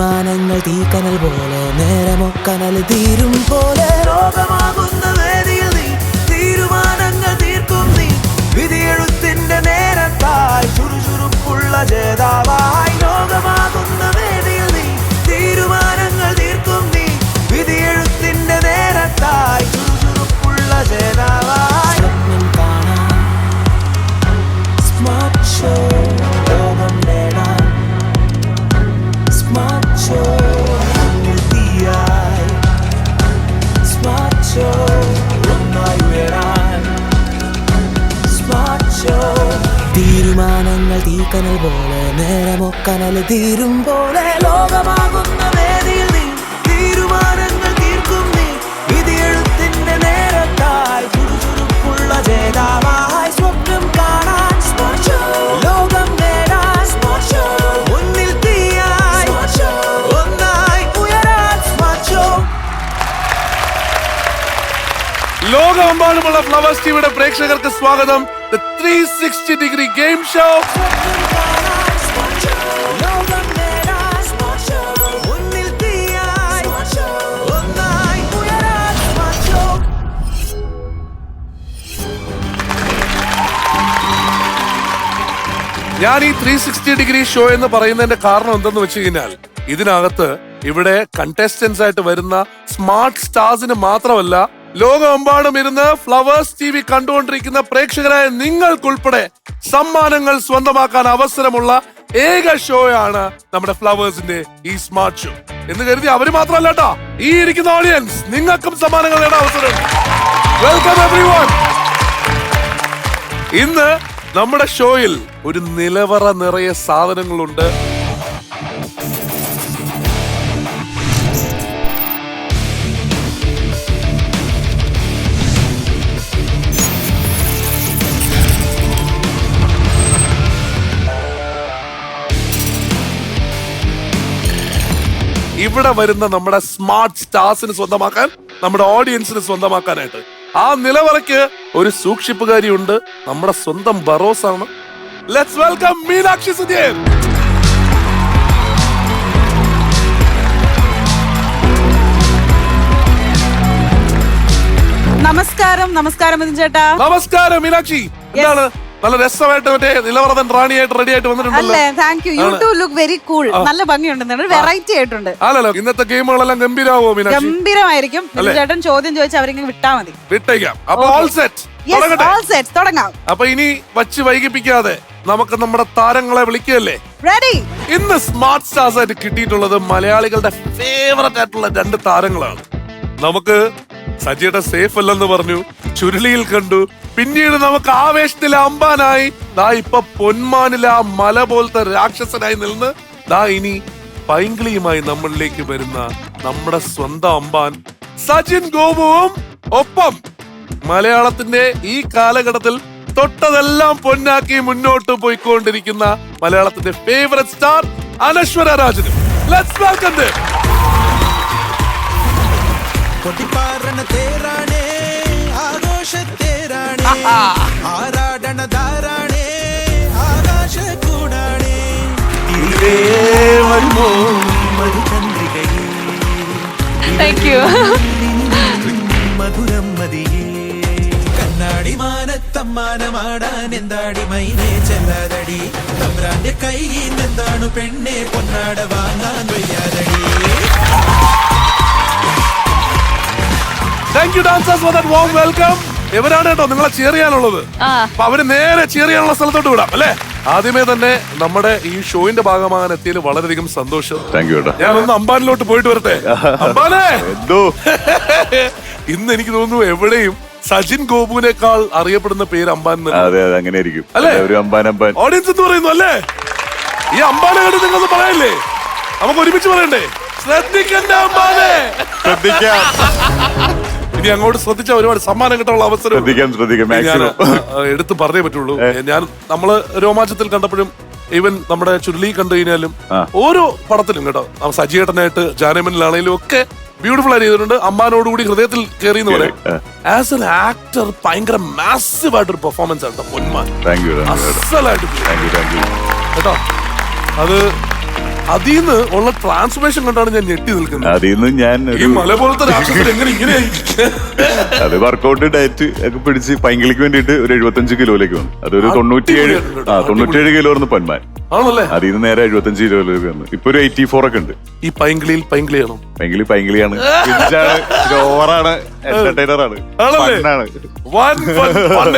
തീരുമാനങ്ങൾ തീക്കനൽ പോലെ നേരമൊക്കനൽ തീരും പോലെ ലോകമാകുന്ന വേദിയിൽ നീ തീരുമാനങ്ങൾ തീർക്കും നീ വിധിയെഴുത്തിന്റെ നേരത്തായി ചുറുചുറുക്കുള്ള ജേതാവായി ലോകമാകുന്ന വേദിയിൽ നീ തീരുമാനങ്ങൾ തീർക്കും നീ വിധിയെഴുത്തിന്റെ നേരത്തായി ചുറുചുറുക്കുള്ള ജേതാവായി കാണാം സ്മാർട്ട് ഷോ ലോകം നേടാൻ സ്മാർട്ട് ഷോ സ്മാർട്ട് ഷോ ഒന്നായി ഉയരാൻ സ്മാർട്ട് ഷോ തീരുമാനങ്ങൾ തീക്കനൽ പോലെ നേരമൊക്കനൽ തീരും പോലെ ലോകമാകുന്ന വേദിയിൽ നീ തീരുമാനങ്ങൾ തീർക്കും നീ വിധിയെഴുത്തിന്റെ നേരത്തായി ചുറുചുറുക്കുള്ള ജേതാവായി സ്വപ്നം കാണാൻ സ്മാർട്ട് ഷോ ലോകം നേടാൻ സ്മാർട്ട് ഷോ മുന്നിൽ തീയായി ഒന്നായി ഉയരാൻ സ്മാർട്ട് ഷോ. ലോകമെമ്പാടുമുള്ള ഫ്ലവേഴ്സ് ടിവിയുടെ പ്രേക്ഷകർക്ക് സ്വാഗതം. The 360 degree game show. ഞാൻ ഈ 360 ഡിഗ്രി ഷോ എന്ന് പറയുന്നതിന്റെ കാരണം എന്തെന്ന് വെച്ച് കഴിഞ്ഞാൽ ഇതിനകത്ത് ഇവിടെ കണ്ടസ്റ്റൻസ് ആയിട്ട് വരുന്ന സ്മാർട്ട് സ്റ്റാർസിന് മാത്രമല്ല ലോകമെമ്പാടും ഇരുന്ന് ഫ്ലവേഴ്സ് ടിവി കണ്ടുകൊണ്ടിരിക്കുന്ന പ്രേക്ഷകരായ നിങ്ങൾക്കുൾപ്പെടെ സമ്മാനങ്ങൾ സ്വന്തമാക്കാൻ അവസരമുള്ള ഏക ഷോയാണ് നമ്മുടെ ഫ്ലവേഴ്സിന്റെ ഈ സ്മാർട്ട് ഷോ എന്ന് കരുതി അവര് മാത്രമല്ല കേട്ടോ, ഈ ഇരിക്കുന്ന ഓഡിയൻസ് നിങ്ങൾക്കും സമ്മാനങ്ങൾ നേടാൻ അവസരം. Welcome everyone. ഇന്ന് നമ്മുടെ ഷോയിൽ ഒരു നിലവറ നിറയെ സാധനങ്ങളുണ്ട്. ഇവിടെ വരുന്ന നമ്മുടെ സ്മാർട്ട് സ്റ്റാർസിന് സ്വന്തമാക്കാൻ, നമ്മുടെ ഓഡിയൻസിന് സ്വന്തമാക്കാനായിട്ട് ആ നിലവറയ്ക്ക് ഒരു സൂക്ഷിപ്പുകാരിയുണ്ട്. നമ്മുടെ സ്വന്തം ബറോസ് ആണ്. Let's welcome Meenakshi Sudheer. നമസ്കാരം. നമസ്കാരം മിഥുൻ ചേട്ടാ. നമസ്കാരം മീനാക്ഷി. എന്താണ് നല്ല രസമായിട്ട് മറ്റേ നിലവറതൻ റാണിയായിട്ട് റെഡി ആയിട്ട് വന്നിട്ടുണ്ടല്ലോ. Thank you. You too look very cool. നല്ല ഭംഗിയുണ്ട്, വെറൈറ്റി ആയിട്ടുണ്ട്. അല്ലല്ലോ, ഇന്നത്തെ ഗെയിമുകളെല്ലാം ഗംഭീരമാവോ മീനാക്ഷി? ഗംഭീരമായിരിക്കും. ചേട്ടൻ ചോദ്യം ചോദിച്ചാൽ അവരിങ്ങനെ വിട്ടാ മതി. വിട്ടേക്കാം. അപ്പൊ ഓൾ സെറ്റ് തുടങ്ങാം. അപ്പൊ ഇനി വച്ച് വൈകിപ്പിക്കാതെ നമുക്ക് നമ്മുടെ താരങ്ങളെ വിളിക്കുകയല്ലേ? റെഡി. ഇന്ന് സ്മാർട്ട് സ്റ്റാർസ് ആയിട്ട് കിട്ടിയിട്ടുള്ളത് മലയാളികളുടെ ഫേവറേറ്റ് ആയിട്ടുള്ള 2 താരങ്ങളാണ്. നമുക്ക് സജിയുടെ സേഫ് അല്ലെന്ന് പറഞ്ഞു, ചുരുളിയിൽ കണ്ടു, പിന്നീട് നമുക്ക് ആവേശത്തിലെ അമ്പാനായി, ദാ ഇപ്പൊ പൊന്മാനിലെ ആ മല പോലത്തെ രാക്ഷസനായി നിന്ന്, ദാ ഇനി പൈങ്കിളിയുമായി നമ്മളിലേക്ക് വരുന്ന നമ്മുടെ സ്വന്തം അമ്പാൻ സജിൻ ഗോപുവും, ഒപ്പം മലയാളത്തിന്റെ ഈ കാലഘട്ടത്തിൽ തൊട്ടതെല്ലാം പൊന്നാക്കി മുന്നോട്ട് പോയിക്കൊണ്ടിരിക്കുന്ന മലയാളത്തിന്റെ ഫേവറേറ്റ് സ്റ്റാർ അനശ്വര രാജനും. Let's welcome them. കൊട്ടിപ്പാറണ തേരാണേ ആഘോഷത്തേരാണേ ആരാടണ ധാരാണേ ആകാശ കൂടാണേ വരുമോ മധുചന്ദ്രികയേ മധുരം മതിയേ കണ്ണാടി മാനത്തമ്മാനമാടാൻ എന്താടി മൈനേ ചെല്ലാതടി തമ്പ്രാന്റെ കൈയിൽ എന്താണ് പെണ്ണെ പൊന്നാട വാങ്ങാൻ വയ്യാതടി. Thank you dancers for that warm welcome. ഇവരാണ് കേട്ടോ നിങ്ങളെ cheer ചെയ്യാനുള്ളത്. അപ്പൊ അവര് നേരെ cheer ചെയ്യാനുള്ള സ്ഥലത്തോട്ട് വിടാം അല്ലേ? ആദ്യമേ തന്നെ നമ്മുടെ ഈ ഷോയിന്റെ ഭാഗമാകാൻ എത്തിയതിൽ വളരെയധികം സന്തോഷം. ഞാനൊന്ന് അമ്പാനിലോട്ട് പോയിട്ട് വരട്ടെ. അമ്പാനെ, ഇന്ന് എനിക്ക് തോന്നുന്നു എവിടെയും സജിൻ ഗോപുവിനേക്കാൾ അറിയപ്പെടുന്ന പേര് അമ്പാൻ. ഓഡിയൻസ് എന്ന് പറയുന്നു അല്ലേ? ഈ അമ്പാനെ കണ്ട് നിങ്ങളൊന്ന് പറയല്ലേ? നമുക്ക് ഒരുമിച്ച് പറയണ്ടേ? ശ്രദ്ധിക്കണ്ട അമ്പാനെ. ഇനി അങ്ങോട്ട് ശ്രദ്ധിച്ച ഒരുപാട് സമ്മാനം കിട്ടാനുള്ള അവസരം എടുത്ത് പറഞ്ഞേ പറ്റുള്ളൂ. നമ്മള് രോമാഞ്ചത്തിൽ കണ്ടപ്പോഴും ഈവൻ നമ്മുടെ ചുരുളി കണ്ടു കഴിഞ്ഞാലും ഓരോ പടത്തിലും കേട്ടോ, സജിയേട്ടനായിട്ട് ജാനമനിലാണെങ്കിലും ഒക്കെ ബ്യൂട്ടിഫുൾ ആയി ചെയ്തിട്ടുണ്ട്. അമ്മാനോടുകൂടി ഹൃദയത്തിൽ കയറി എന്ന് പറയും. ആസ് എൻ ആക്ടർ ഭയങ്കര മാസീവ് ആയിട്ടൊരു പെർഫോമൻസ് ആണ് പൊന്മാൻ. അസലായിട്ട് കേട്ടോ. അത് അതിന്ന് ഉള്ള ട്രാൻസ്ഫോർമേഷൻ കണ്ടാണ് ഞാൻ ഞെട്ടി നിൽക്കുന്നത്. അതിന്ന് ഞാൻ ഈ മല പോലത്തെ രാക്ഷസൻ എങ്ങനെ ഇങ്ങനെയായി? അത് വർക്കൗട്ട് ഡയറ്റ് ഒക്കെ പിടിച്ച് പൈങ്കിളിക്ക് വേണ്ടിയിട്ട് ഒരു 75 കിലോയിലേക്ക് വന്നു. അതൊരു 97 കിലോ ആയിരുന്നു പൊന്മാൻ. ആണല്ലേ? അതിൽ നിന്ന് നേരെ 75 കിലോയിലേക്ക് വന്നു. ഇപ്പൊ ഒരു 84 ഒക്കെ ഉണ്ട്. ഈ പൈങ്കിളിയാണോ? പൈങ്കിളിയാണ്, ഓവറാണ്, എന്റർടൈനറാണ്,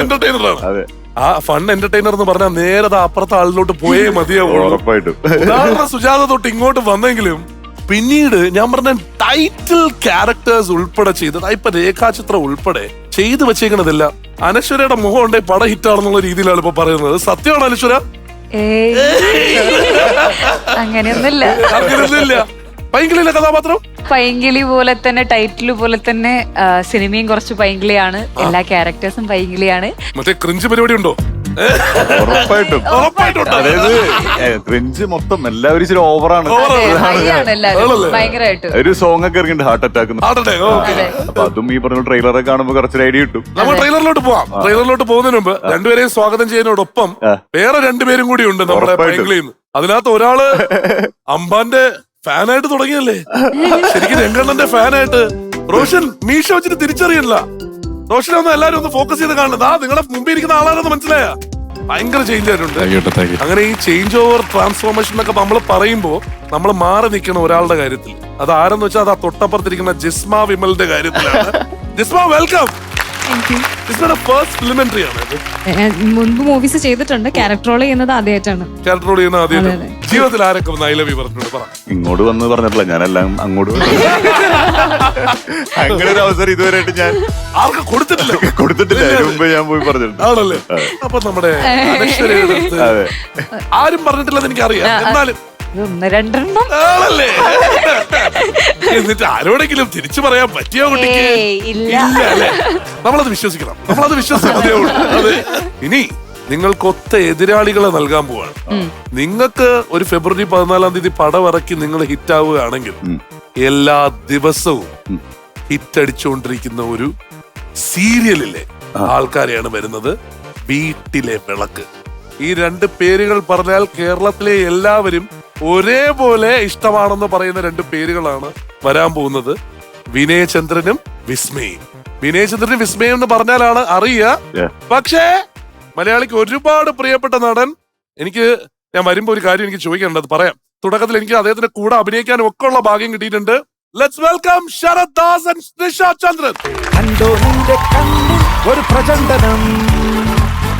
എന്റർടൈനറാണ്. അതെ, ആ ഫൺ എന്റർടൈനർ എന്ന് പറഞ്ഞാൽ നേരെ അപ്പുറത്തെ ആളിലോട്ട് പോയേ മതിയാവുള്ളൂ. ഉറപ്പായിട്ടും. ഉദാഹരണ സുജാത തൊട്ട് ഇങ്ങോട്ട് വന്നെങ്കിലും പിന്നീട് ഞാൻ പറഞ്ഞ ടൈറ്റിൽ ക്യാരക്ടേഴ്സ് ഉൾപ്പെടെ ചെയ്തത്, ഇപ്പൊ രേഖാചിത്രം ഉൾപ്പെടെ ചെയ്തു വെച്ചേക്കണതെല്ലാം അനശ്വരയുടെ മുഖം ഉണ്ടേ പട ഹിറ്റാണെന്നുള്ള രീതിയിലാണ് ഇപ്പൊ പറയുന്നത്. സത്യമാണ് അനശ്വര? അങ്ങനെയൊന്നുമില്ല. പൈങ്കിളിയിലെ കഥാപാത്രം പൈങ്കിളി പോലെ തന്നെ, ടൈറ്റിൽ പോലെ തന്നെ സിനിമയും കുറച്ച് പൈങ്കിളിയാണ്, എല്ലാ ക്യാരക്ടേഴ്സും പൈങ്കിളിയാണ്. മറ്റേ ക്രിഞ്ച് പരിപാടി ഉണ്ടോ? ഉറപ്പായിട്ടും. അതായത് ക്രിഞ്ച് മൊത്തം എല്ലാവരും ഇച്ചിരി ഓവറാണ്. ഭയങ്കരമായിട്ട് ഒരു സോങ് ഒക്കെ ഇറങ്ങിണ്ട്, ഹാർട്ട് അറ്റാക്ക്. അപ്പൊ അതും ഈ പറഞ്ഞ ട്രെയിലറൊക്കെ കാണുമ്പോ കുറച്ചൊരു ഐഡിയ കിട്ടും. നമ്മൾ ട്രെയിലറിലോട്ട് പോവാം. ട്രെയിലറിലോട്ട് പോകുന്നതിന് മുമ്പ് രണ്ടുപേരെയും സ്വാഗതം ചെയ്യുന്നതോടൊപ്പം വേറെ രണ്ടുപേരും കൂടി ഉണ്ട് നമ്മുടെ പൈങ്കിളിയിൽ നിന്ന്. അതിനകത്ത് ഒരാള് അമ്പാന്റെ ഫാനായിട്ട് തുടങ്ങിയല്ലേ, ശരിക്കും രംഗണ്ണന്റെ ഫാനായിട്ട്. റോഷൻ മീശ വെച്ചിട്ട് തിരിച്ചറിയില്ല. റോഷനെ ഒന്ന് എല്ലാരും ഒന്ന് ഫോക്കസ് ചെയ്ത് കാണുന്നത്. നിങ്ങളുടെ മുമ്പിൽ ഇരിക്കുന്ന ആളാണെന്ന് മനസ്സിലായ ഭയങ്കര ചേഞ്ച് ആയിട്ടുണ്ട്. അങ്ങനെ ഈ ചേഞ്ച് ഓവർ ട്രാൻസ്ഫോർമേഷൻ എന്നൊക്കെ നമ്മൾ പറയുമ്പോ നമ്മൾ മാറി നിൽക്കുന്ന ഒരാളുടെ കാര്യത്തിൽ, അത് ആരെന്ന് വെച്ചാൽ അത് ആ തൊട്ടപ്പുറത്തിരിക്കുന്ന ജിസ്മ വിമലിന്റെ കാര്യത്തിലാണ്. ജിസ്മ, വെൽക്കം. ജിസ്മയുടെ ഫസ്റ്റ് ഫിലിം എൻട്രി ആണ്. മുൻപ് മൂവീസ് ചെയ്തിട്ടുണ്ട്, ക്യാരക്ടർ റോൾ ചെയ്യുന്നത് ആദ്യമായിട്ടാണ്. ക്യാരക്ടർ റോൾ ചെയ്യുന്ന ആദ്യമായിട്ട്. ജീവിതത്തിൽ ആരൊക്കെ ഐ ലവ് യു പറഞ്ഞിട്ടുണ്ട്? പറ. ഇങ്ങോട്ട് വന്ന് പറഞ്ഞിട്ടില്ല, ഞാനെല്ലാം അങ്ങോട്ട് അങ്ങനെ ഒരു അവസരം ഇതുവരെയായിട്ട് ഞാൻ ആർക്കും കൊടുത്തിട്ടില്ല. അതിന് മുമ്പ് ഞാൻ പോയി പറഞ്ഞിട്ടുണ്ട്. ആണല്ലേ? അപ്പൊ നമ്മുടെ അനശ്വരയുടെ അടുത്ത് ആരും പറഞ്ഞിട്ടില്ലെന്ന് എനിക്കറിയാം. എന്നാലും ഒന്ന് രണ്ടെണ്ണം ആണല്ലേ? എന്നിട്ട് ആരോടെങ്കിലും തിരിച്ചു പറയാൻ പറ്റിയോ കുട്ടിക്ക്? ഇല്ല അല്ലേ? നമ്മളത് വിശ്വസിക്കണം. അതേ ഉള്ളൂ. അതെ. ഇനി നിങ്ങൾക്ക് ഒത്ത എതിരാളികളെ നൽകാൻ പോവാണ്. നിങ്ങൾക്ക് ഒരു ഫെബ്രുവരി 14 തീയതി പടം ഇറക്കി നിങ്ങൾ ഹിറ്റ് ആവുകയാണെങ്കിൽ എല്ലാ ദിവസവും ഹിറ്റ് അടിച്ചുകൊണ്ടിരിക്കുന്ന ഒരു സീരിയലിലെ ആൾക്കാരെയാണ് വരുന്നത്. വീട്ടിലെ വിളക്ക്. ഈ രണ്ട് പേരുകൾ പറഞ്ഞാൽ കേരളത്തിലെ എല്ലാവരും ഒരേപോലെ ഇഷ്ടമാണെന്ന് പറയുന്ന രണ്ട് പേരുകളാണ് വരാൻ പോകുന്നത്. വിനയചന്ദ്രനും വിസ്മയും. വിനയചന്ദ്രനും വിസ്മയും എന്ന് പറഞ്ഞാലാണ് അറിയുക. പക്ഷേ മലയാളിക്ക് ഒരുപാട് പ്രിയപ്പെട്ട നടൻ. ഞാൻ വരുമ്പോ ഒരു കാര്യം എനിക്ക് ചോദിക്കാനുണ്ട്, അത് പറയാം. തുടക്കത്തിൽ എനിക്ക് അദ്ദേഹത്തിന്റെ കൂടെ അഭിനയിക്കാനും ഒക്കെ ഉള്ള ഭാഗ്യം കിട്ടിയിട്ടുണ്ട്. Let's welcome Sharath Das and Nisha Chandran. കണ്ടോ നിന്റെ കണ്ണിൽ ഒരു പ്രചണ്ഡനം,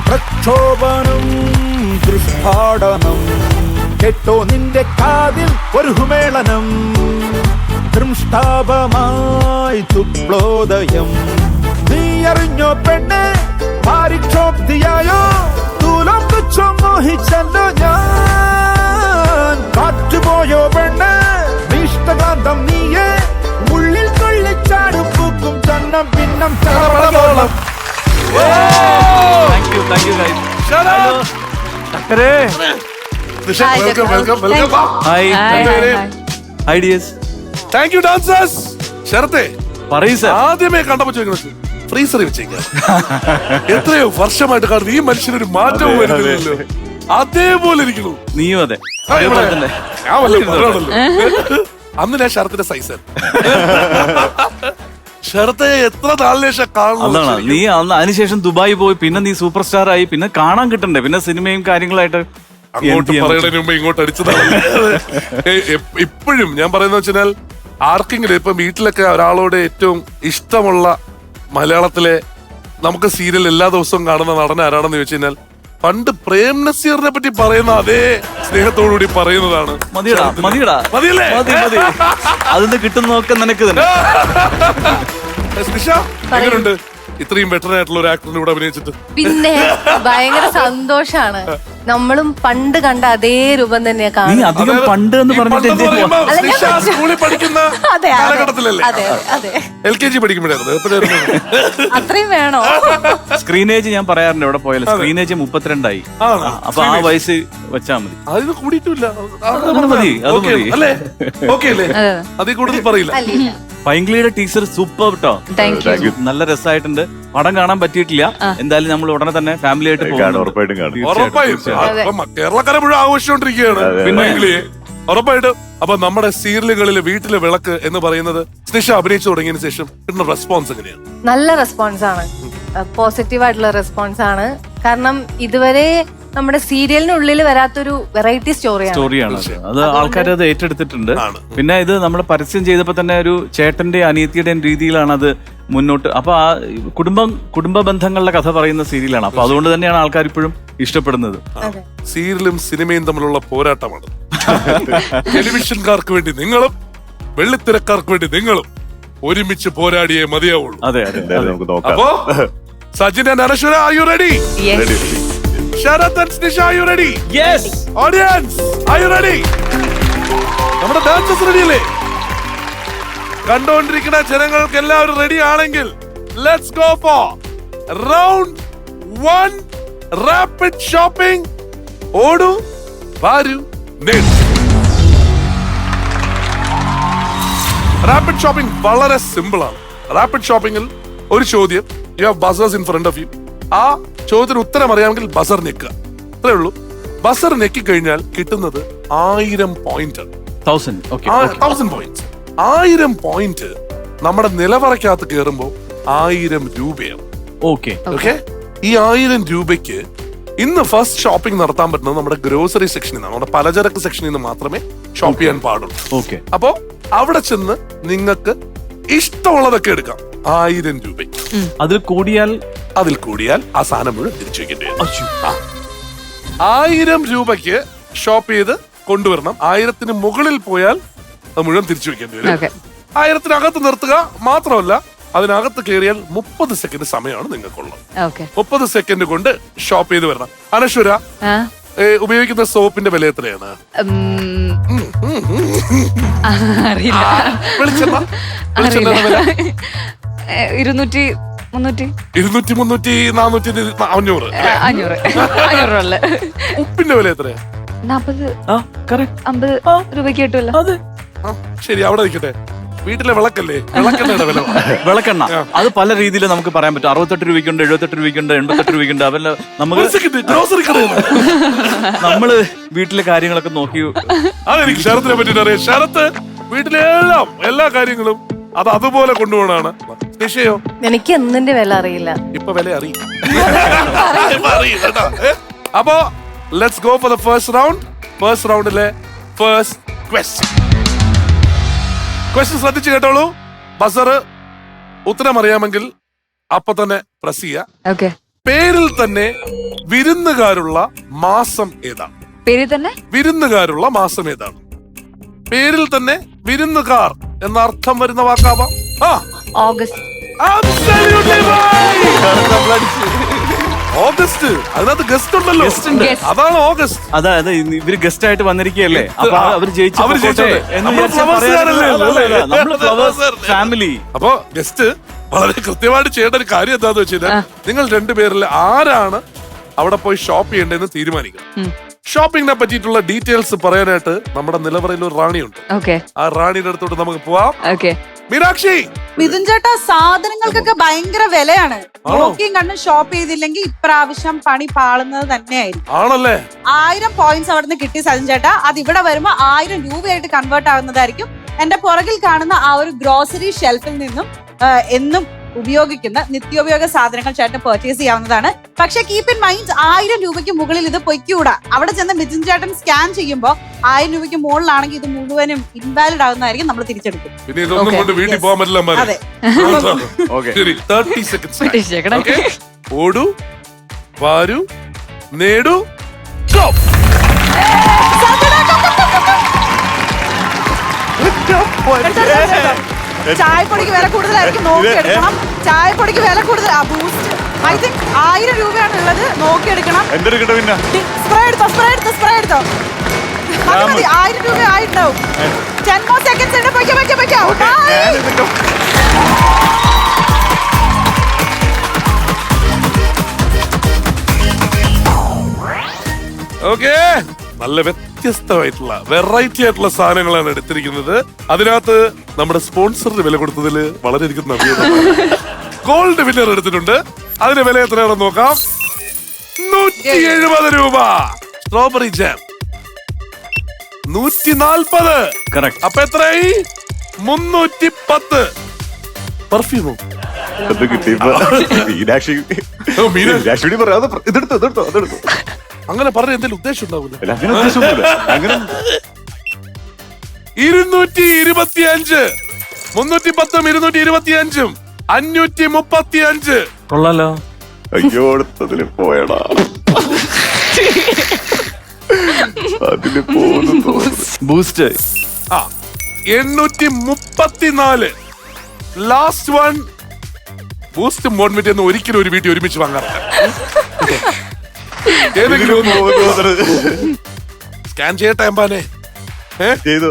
പ്രക്ഷോഭനം, ദൃഷ്ടാടനം. കേട്ടോ നിന്റെ കാതിൽ ഒരു ഹുമേളനം, ദൃഷ്ടാപമായി തുപ്ലോദയം. നീ അറിഞ്ഞോ പെണ്ണെ പാരിക്ഷോക്തിയായോ, തൂലം തുച്ഛം മോഹിച്ചല്ലോ ഞാൻ. കാറ്റുപോയോ പെണ്ണെ ഇഷ്ടകാന്തം നീയെ, ഉള്ളിൽ കൊള്ളിച്ചാടുപ്പൂക്കും ചന്നം പിന്നം ചളവളവോളം. ശരത്തെ ആദ്യമേ കണ്ടപ്പോ ചോദിക്കുന്നത് ഫ്രീസറിൽ വെച്ചേക്കാം. എത്രയോ വർഷമായിട്ട് കാണുന്നത് ഈ മനുഷ്യനൊരു മാറ്റവും വരുന്നില്ലല്ലോ. അതേപോലെ ഇരിക്കുന്നു. നീയും അതെ. അന്ന് ഞാൻ ശരത്തിന്റെ സൈസ്. ശരത്തെ എത്ര നാളിന് ശേഷം കാണുന്നു. നീ അതിനുശേഷം ദുബായി പോയി, പിന്നെ നീ സൂപ്പർ സ്റ്റാർ ആയി, പിന്നെ കാണാൻ കിട്ടണ്ടേ, പിന്നെ സിനിമയും കാര്യങ്ങളായിട്ട് അങ്ങോട്ട് പറയുന്നതിന് മുമ്പ് ഇങ്ങോട്ട് അടിച്ചതാണ്. ഇപ്പോഴും ഞാൻ പറയുന്ന വെച്ചാൽ ആർക്കെങ്കിലും ഇപ്പൊ വീട്ടിലൊക്കെ ഒരാളോട് ഏറ്റവും ഇഷ്ടമുള്ള മലയാളത്തിലെ നമുക്ക് സീരിയൽ എല്ലാ ദിവസവും കാണുന്ന നടൻ ആരാണെന്ന് ചോദിച്ചു കഴിഞ്ഞാൽ പണ്ട് പ്രേം നസീറിനെ പറ്റി പറയുന്ന അതേ സ്നേഹത്തോടുകൂടി പറയുന്നതാണ്. മതിയല്ലേ? അതിന് കിട്ടുന്നതൊക്കെ നിനക്ക് തന്നെ. എങ്ങനെയുണ്ട് ഇത്രയും ബെറ്റർ ആയിട്ടുള്ള ഒരു ആക്ടറിന്റെ കൂടെ അഭിനയിച്ചിട്ട്? പിന്നെ ഭയങ്കര സന്തോഷാണ്. നമ്മളും പണ്ട് കണ്ട അതേ രൂപം തന്നെയാ നീ അധികം പണ്ട് എന്ന് പറഞ്ഞിട്ട് സ്കൂളിൽ പഠിക്കുന്ന കാലഘട്ടത്തിലല്ലേ? LKG പഠിക്കുമ്പോഴായിരുന്നു. അത്രയും വേണോ? സ്ക്രീനേജ് ഞാൻ പറയാറുണ്ട് എവിടെ പോയാലും. സ്ക്രീനേജ് 32 അപ്പൊ ആ വയസ്സ് വെച്ചാ മതി. അതിന് കൂടിയിട്ടില്ല. മതി, അത് മതി. അല്ലേ? ഓക്കെ അല്ലേ? അതിൽ കൂടുതൽ പറയില്ല. പൈങ്കിളിയുടെ ടീച്ചർ സൂപ്പർ കേട്ടോ. നല്ല രസമായിട്ടുണ്ട്. പടം കാണാൻ പറ്റിയിട്ടില്ല. എന്തായാലും നമ്മൾ ഉടനെ തന്നെ ഫാമിലി ആയിട്ട് ഉറപ്പായിട്ടും കാണും. കേരളക്കാരെ മുഴുവൻ ആഘോഷിച്ചോണ്ടിരിക്കുകയാണ്. പിന്നെ ഉറപ്പായിട്ടും. അപ്പൊ നമ്മുടെ സീരിയലുകളിലെ വീട്ടിലെ വിളക്ക് എന്ന് പറയുന്നത് സ്നിഷ അഭിനയിച്ചു തുടങ്ങിയതിനു ശേഷം കിട്ടുന്ന റെസ്പോൺസ് എങ്ങനെയാണ്? നല്ല റെസ്പോൺസ് ആണ്, പോസിറ്റീവ് ആയിട്ടുള്ള റെസ്പോൺസ് ആണ്. കാരണം ഇതുവരെ നമ്മുടെ സീരിയലിനുള്ളിൽ വരാത്തൊരു വെറൈറ്റി സ്റ്റോറിയാണ് അത് ആൾക്കാർ അത് ഏറ്റെടുത്തിട്ടുണ്ട്. ആണ്. പിന്നെ ഇത് നമ്മൾ പരസ്യം ചെയ്തപ്പോൾ തന്നെ ഒരു ചേട്ടന്റെ അനിയത്തിയുടെയും രീതിയിലാണ് അത് മുന്നോട്ട്. അപ്പൊ ആ കുടുംബ ബന്ധങ്ങളുടെ കഥ പറയുന്ന സീരിയലാണ്. അപ്പൊ അതുകൊണ്ട് തന്നെയാണ് ആൾക്കാർ ഇപ്പോഴും ഇഷ്ടപ്പെടുന്നത്. സീരിയലും സിനിമയും തമ്മിലുള്ള പോരാട്ടമാണ്. ടെലിവിഷൻകാർക്ക് വേണ്ടി നിങ്ങളും വെള്ളിത്തിരക്കാർക്ക് വേണ്ടി നിങ്ങളും ഒരുമിച്ച് പോരാടിയേ മതിയാവുള്ളൂ. അതെ എന്തായാലും നമുക്ക് നോക്കാം. അപ്പോ Sajin and Anashwara, are you ready? Ready. Sarath and Snisha, are you ready? Yes. Audience, are you ready? നമ്മുടെ ഡാൻസസ് റെഡി അല്ലേ? കണ്ടുകൊണ്ടിരിക്കുന്ന ജനങ്ങൾക്ക് എല്ലാവരും റെഡി ആണെങ്കിൽ let's go for round 1 rapid shopping. ഓടൂ വാരൂ നേടൂ. റാപ്പിഡ് ഷോപ്പിംഗ് വളരെ സിമ്പിൾ ആണ്. റാപ്പിഡ് ഷോപ്പിംഗിൽ ഒരു ചോദ്യം, you have buzzers in front of you. ആ ചോദ്യത്തിന് ഉത്തരം അറിയാമെങ്കിൽ ബസർ ഞെക്കുക, അത്രേ ഉള്ളൂ. ബസർ ഞെക്കി കഴിഞ്ഞാൽ കിട്ടുന്നത് 1000 പോയിന്റ്. 1000 പോയിന്റ്. 1000 പോയിന്റ് നമ്മുടെ നിലവറയ്ക്കകത്ത് കയറുമ്പോൾ 1000 രൂപയാണ്. ഓക്കെ. ഈ 1000 രൂപയ്ക്ക് ഇന്ന് ഫസ്റ്റ് ഷോപ്പിംഗ് നടത്താൻ പറ്റുന്നത് നമ്മുടെ ഗ്രോസറി സെക്ഷനിൽ നിന്നാണ്, നമ്മുടെ പലചരക്ക് സെക്ഷനിൽ നിന്ന് മാത്രമേ ഷോപ്പ് ചെയ്യാൻ പാടുള്ളൂ. ഓക്കെ. അപ്പോ അവിടെ ചെന്ന് നിങ്ങൾക്ക് ഇഷ്ടമുള്ളതൊക്കെ എടുക്കാം 1000 രൂപയ്ക്ക്. അതിൽ കൂടിയാൽ ആ സാധനം മുഴുവൻ തിരിച്ചു വെക്കേണ്ടി വരും. 1000 രൂപയ്ക്ക് ഷോപ്പ് ചെയ്ത് കൊണ്ടുവരണം. 1000-ന് മുകളിൽ പോയാൽ അത് മുഴുവൻ തിരിച്ചു വെക്കേണ്ടി വരും. 1000-നകത്ത് നിർത്തുക മാത്രമല്ല, അതിനകത്ത് കയറിയാൽ 30 സെക്കൻഡ് സമയമാണ് നിങ്ങൾക്കുള്ളത്. 30 സെക്കൻഡ് കൊണ്ട് ഷോപ്പ് ചെയ്ത് വരണം. അനശ്വര, ഉപയോഗിക്കുന്ന സോപ്പിന്റെ വില എത്രയാണ്? വെളിച്ചെണ്ണ 200, 300, 200, 300, 400, 500. ഉപ്പിന്റെ വില എത്രയാ? 40, 50 രൂപയ്ക്ക് കിട്ടുമല്ലോ. ശരി, അവിടെ നിൽക്കട്ടെ. വീട്ടിലെ വിളക്കല്ലേ, വിളക്കെണ്ണയുടെ വില. വിളക്കെണ്ണ അത് പല രീതിയിൽ നമുക്ക് പറയാൻ പറ്റും. 68 രൂപയ്ക്കുണ്ട്, 78 രൂപയ്ക്കുണ്ട്, 88 രൂപയ്ക്കുണ്ട്. അവല്ല നമ്മള് വീട്ടിലെ കാര്യങ്ങളൊക്കെ നോക്കി. അതെനിക്ക് ശരത്തിനെ പറ്റിട്ട് അറിയാം. ശരത്ത് വീട്ടിലെ എല്ലാ കാര്യങ്ങളും അത് അതുപോലെ കൊണ്ടുപോകണാണ്. നിശ്ചയോ? എനിക്ക് എന്തിന്റെ വില അറിയില്ല. ഇപ്പൊ വില അറിയും. അപ്പോ let's go for the first round. First റൗണ്ടിലെ ഫസ്റ്റ് ക്വസ്റ്റ്യൻ ശ്രദ്ധിച്ചു കേട്ടോളൂ. ബസർ ഉത്തരം അറിയാമെങ്കിൽ അപ്പൊ തന്നെ പ്രസ് ചെയ്യുക. പേരിൽ തന്നെ വിരുന്നുകാരുള്ള മാസം ഏതാണ്? വിരുന്നുകാരുള്ള മാസം ഏതാണ്? പേരിൽ തന്നെ വിരുന്നുകാർ എന്ന അർത്ഥം വരുന്ന വാക്കാവാം. ഓഗസ്റ്റ്. ഓഗസ്റ്റ്. അതിനകത്ത് ഗസ്റ്റ് ഉണ്ടല്ലോ, അതാണ് ഓഗസ്റ്റ്. അതായത് ഇവര് ഗസ്റ്റ് ആയിട്ട് വന്നിരിക്കുകയല്ലേ, അപ്പൊ അവര് ഫാമിലി. അപ്പൊ ഗസ്റ്റ് വളരെ കൃത്യമായിട്ട് ചെയ്യേണ്ട ഒരു കാര്യം എന്താന്ന് വെച്ചാൽ, നിങ്ങൾ രണ്ടുപേരിൽ ആരാണ് അവിടെ പോയി ഷോപ്പ് ചെയ്യേണ്ടതെന്ന് തീരുമാനിക്കണം. ഷോപ്പിംഗിനെ പറ്റിയിട്ടുള്ള ഡീറ്റെയിൽസ് പറയാനായിട്ട് നമ്മുടെ നിലവറയിൽ ഒരു റാണിയുണ്ട്. ആ റാണിയുടെ അടുത്തോട്ട് നമുക്ക് പോവാം. മീനാക്ഷി. മിഥുൻ ചേട്ടാ, സാധനങ്ങൾക്കൊക്കെ ഭയങ്കര വിലയാണ്. നോക്കിയും കണ്ടും ഷോപ്പ് ചെയ്തില്ലെങ്കിൽ ഇപ്രാവശ്യം പണി പാളുന്നത് തന്നെയായിരിക്കും. ആണല്ലേ? 1000 പോയിന്റ്സ് അവിടുന്ന് കിട്ടി സജിൻ ചേട്ടാ. അത് ഇവിടെ വരുമ്പോ 1000 രൂപയായിട്ട് കൺവേർട്ട് ആവുന്നതായിരിക്കും. എന്റെ പുറകിൽ കാണുന്ന ആ ഒരു ഗ്രോസറി ഷെൽഫിൽ നിന്നും എന്നും ഉപയോഗിക്കുന്ന നിത്യോപയോഗ സാധനങ്ങൾ ചേട്ടൻ പർച്ചേസ് ചെയ്യാവുന്നതാണ്. പക്ഷെ കീപ് ഇൻ മൈൻഡ്, 1000 രൂപയ്ക്ക് മുകളിൽ ഇത് പൊയ്ക്കൂടാ. അവിടെ ചെന്ന് മിഥുൻ ചേട്ടൻ സ്കാൻ ചെയ്യുമ്പോൾ 1000 രൂപയ്ക്ക് മുകളിലാണെങ്കിൽ ഇത് മുഴുവനും ഇൻവാലിഡ് ആവുന്നതായിരിക്കും. നമ്മൾ തിരിച്ചെടുക്കും. പിന്നെ ഇതൊന്നും കൊണ്ട് വീട്ടിൽ പോകാൻ പറ്റില്ല. അതെ. 30 സെക്കൻഡ്സ്. ഓടൂ വാരൂ നേടൂ. ചായപ്പൊടിക്ക് വില കൂടുതലായിരിക്കും, നോക്കിയെടുക്കണം. ചായപ്പൊടിക്ക് വില കൂടുതൽ. ബൂസ്റ്റ് ഐ തിങ്ക് 1000 രൂപയാണ് ഉള്ളത്, നോക്കിയെടുക്കണം. സ്പ്രേ എടുത്തോ. അത് മതി, 1000 രൂപ ആയിട്ടുണ്ടാവും. 10 more seconds. ഓക്കേ, നല്ല വ്യത്യസ്തമായിട്ടുള്ള വെറൈറ്റി ആയിട്ടുള്ള സാധനങ്ങളാണ് എടുത്തിരിക്കുന്നത്. അതിനകത്ത് നമ്മുടെ സ്പോൺസറിന് വില കൊടുത്തതിൽ വളരെയധികം നന്ദി. ഗോൾഡ് വിന്നർ എടുത്തിട്ടുണ്ട്. അതിന്റെ വില എത്രയാണെന്ന് നോക്കാം. 170 രൂപ. Strawberry jam 140. കറക്റ്റ്. അപ്പൊ എത്രയായി? 310. പെർഫ്യൂമോ? അത് കിട്ടിയപ്പോ മീനാക്ഷി മീനാക്ഷി പറയാതെ ഇതെടുത്തു. അങ്ങനെ പറഞ്ഞ എന്തെങ്കിലും ഉദ്ദേശം ഉണ്ടാവില്ല. അല്ല, അങ്ങനെ ഉദ്ദേശമൊന്നുമില്ല. അങ്ങനെ 225. 310, 225, 535. കൊള്ളാലോ. അയ്യോ അടുത്തതില് പോയടാ. അതില് പോകുന്നു. ബൂസ്റ്റ്. 834. Last one. ബൂസ്റ്റ് മോൺമിറ്റ് എന്ന് ഒരിക്കലും ഒരു വീട്ടിൽ ഒരുമിച്ച് വാങ്ങാറില്ല. ഏതെങ്കിലും സ്കാൻ ചെയ്യട്ടെ അമ്പാനെ. ചെയ്തു.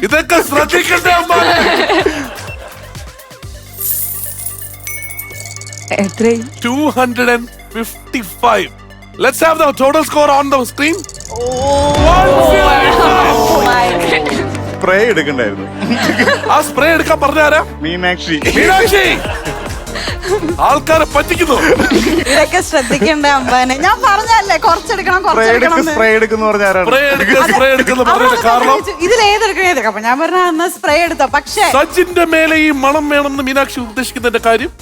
ഇതൊക്കെ ശ്രദ്ധിക്കട്ടെ അമ്പാനെ. എത്രയും 255. Let's have the total score on the screen. Spray എടുക്കണ്ടായിരുന്നു. ആ സ്പ്രേ എടുക്കാൻ പറഞ്ഞാരാ? മീനാക്ഷി. മീനാക്ഷി ആൾക്കാരെ പറ്റിക്കുന്നു. ഇതൊക്കെ ശ്രദ്ധിക്കണ്ടേ അമ്പാനെ? ഞാൻ പറഞ്ഞല്ലേ കുറച്ചെടുക്കണം സ്പ്രേ എടുക്കുന്ന പറഞ്ഞ ആരാണ്? സ്പ്രേ എടുക്കുന്ന പറഞ്ഞ കാരണം ഇതിലേതെടുക്കണേ. അപ്പൊ ഞാൻ പറഞ്ഞ എന്നാ സ്പ്രേ എടുത്തോ. പക്ഷേ സച്ചിന്റെ മേലെ ഈ മണം വേണമെന്ന് മീനാക്ഷി ഉദ്ദേശിക്കുന്നതിന്റെ കാര്യം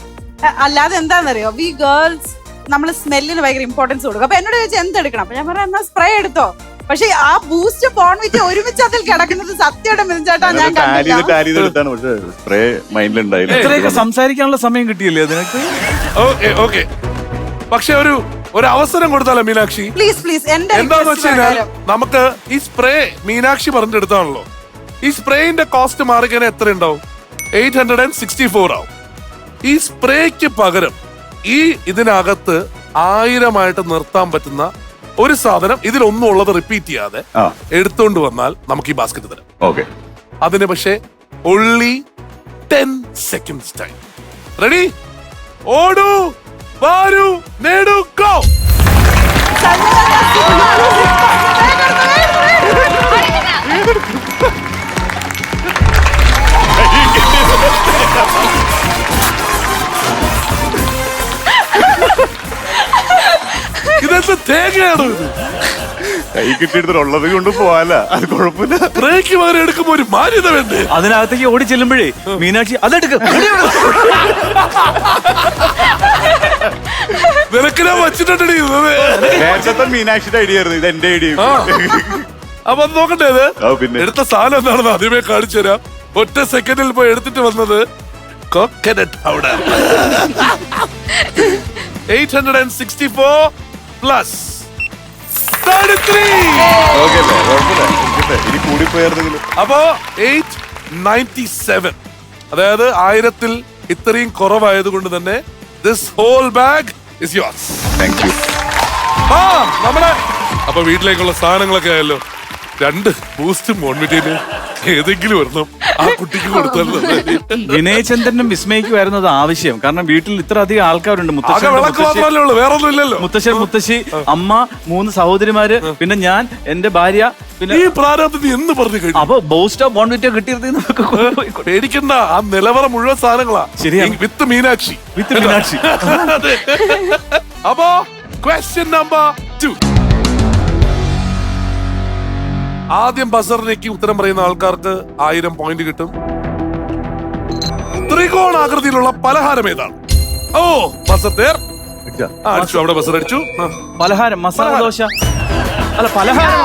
അല്ലാതെ എന്താണെന്നറിയോ, വി ഗേൾസ് നമ്മൾ സ്മെല്ലിന് ഭയങ്കര ഇമ്പോർട്ടൻസ് കൊടുക്കും. അപ്പൊ എന്നോട് ചോദിച്ചാൽ എന്തെടുക്കണം? അപ്പൊ ഞാൻ പറഞ്ഞ എന്നാ സ്പ്രേ എടുത്തോ. പക്ഷെ ആ ബൂസ്റ്റ് ബോൺവിറ്റ് ഒരുമിച്ച് അതിൽ കിടക്കുന്നത് സത്യയുടെ മിനിച്ചേട്ടാ ഞാൻ എടുത്താണ്. പക്ഷെ സ്പ്രേ മൈൻഡിലുണ്ടായില്ല. ഇത്രയൊക്കെ സംസാരിക്കാനുള്ള സമയം കിട്ടിയില്ലേ അതിനൊക്കെ? ഓക്കെ. പക്ഷെ ഒരു അവസരം കൊടുത്താലോ മീനാക്ഷി? Please please. എന്താന്ന് വെച്ച് കഴിഞ്ഞാൽ നമുക്ക് ഈ സ്പ്രേ മീനാക്ഷി പറഞ്ഞെടുത്താണല്ലോ. ഈ സ്പ്രേന്റെ കോസ്റ്റ് മാറിക്കഴിഞ്ഞാൽ എത്ര ഉണ്ടാവും? 864 ആവും. ഈ സ്പ്രേക്ക് പകരം ഈ ഇതിനകത്ത് 1000 നിർത്താൻ പറ്റുന്ന ഒരു സാധനം ഇതിലൊന്നും ഉള്ളത് റിപ്പീറ്റ് ചെയ്യാതെ എടുത്തോണ്ട് വന്നാൽ നമുക്ക് ഈ ബാസ്കറ്റ് തരാം. ഓക്കെ. അതിന് പക്ഷേ only 10 seconds ടൈം. റെഡി? ഓടൂ, വാരൂ, നേടൂ, ഗോ. ഇതെന്ത് തേങ്ങയാണ് ഇത്? കൈ കിട്ടിയെടുത്തുള്ളത് കൊണ്ട് പോവാല. അത് കുഴപ്പമില്ല. ബ്രേക്ക് പകരം എടുക്കുമ്പോ ഒരു മാന്യത വേണ്ടേ? അതിനകത്തേക്ക് ഓടി ചെല്ലുമ്പോഴേ മീനാക്ഷി അതെടുക്കും. നിനക്കിനാ വച്ചിട്ടുണ്ടേ. നേരത്തെ മീനാക്ഷിയുടെ ഐഡിയ ആയിരുന്നു. ഇത് എന്റെ ഐഡിയ. അപ്പൊ അത് നോക്കണ്ടേ? ഇത് പിന്നെ എടുത്ത സാധനം എന്താണെന്ന് ആദ്യമേ കാണിച്ചു തരാം. ഒറ്റ സെക്കൻഡിൽ പോയി എടുത്തിട്ട് വന്നത് കോക്കനട്ട് പൗഡർ. 864 പ്ലസ് 33. ഇനി കൂടിപ്പോയായിരുന്നെങ്കിലും. അപ്പോ 897. അതായത് 1000-ൽ ഇത്രയും കുറവായത് കൊണ്ട് തന്നെ this whole bag is yours. Thank you. നമ്മുടെ അപ്പൊ വീട്ടിലേക്കുള്ള സാധനങ്ങളൊക്കെ ആയല്ലോ. 2 ബൂസ്റ്റും മോൺമിറ്റേന് ഏതെങ്കിലും ഒരെണ്ണം ആ കുട്ടിക്ക് കൊടുത്താൽ വിനയചന്ദ്രനും വിസ്മയിക്കുമായിരുന്നു അത് ആവശ്യം. കാരണം വീട്ടിൽ ഇത്ര അധികം ആൾക്കാരുണ്ട്. വേറൊന്നും ഇല്ലല്ലോ. മുത്തശ്ശൻ, മുത്തശ്ശി, അമ്മ, 3 സഹോദരിമാര്, പിന്നെ ഞാൻ, എന്റെ ഭാര്യ. പിന്നെ ഈ പ്രാരാബ്ദത്തിൽ എന്ന് പറഞ്ഞു കഴിഞ്ഞു. അപ്പൊ ബോസ്റ്റോ ബോൺവിറ്റോ കിട്ടിയത് പേടിക്കണ്ട. ആ നിലവറ മുഴുവൻ സാധനങ്ങളാ. ശരിയാണ്. വിത്ത് മീനാക്ഷി. അപ്പോ ക്വസ്റ്റ്യൻ നമ്പർ 2. ആദ്യം ബസറിലേക്ക് ഉത്തരം പറയുന്ന ആൾക്കാർക്ക് 1000 പോയിന്റ് കിട്ടും. ത്രികോണാകൃതിയിലുള്ള പലഹാരം ഏതാണ്? ഓ ബസർ തേർ അടിച്ചു. അവിടെ ബസർ അടിച്ചു. പലഹാരം മസാല ദോശ. അല്ല പലഹാരം.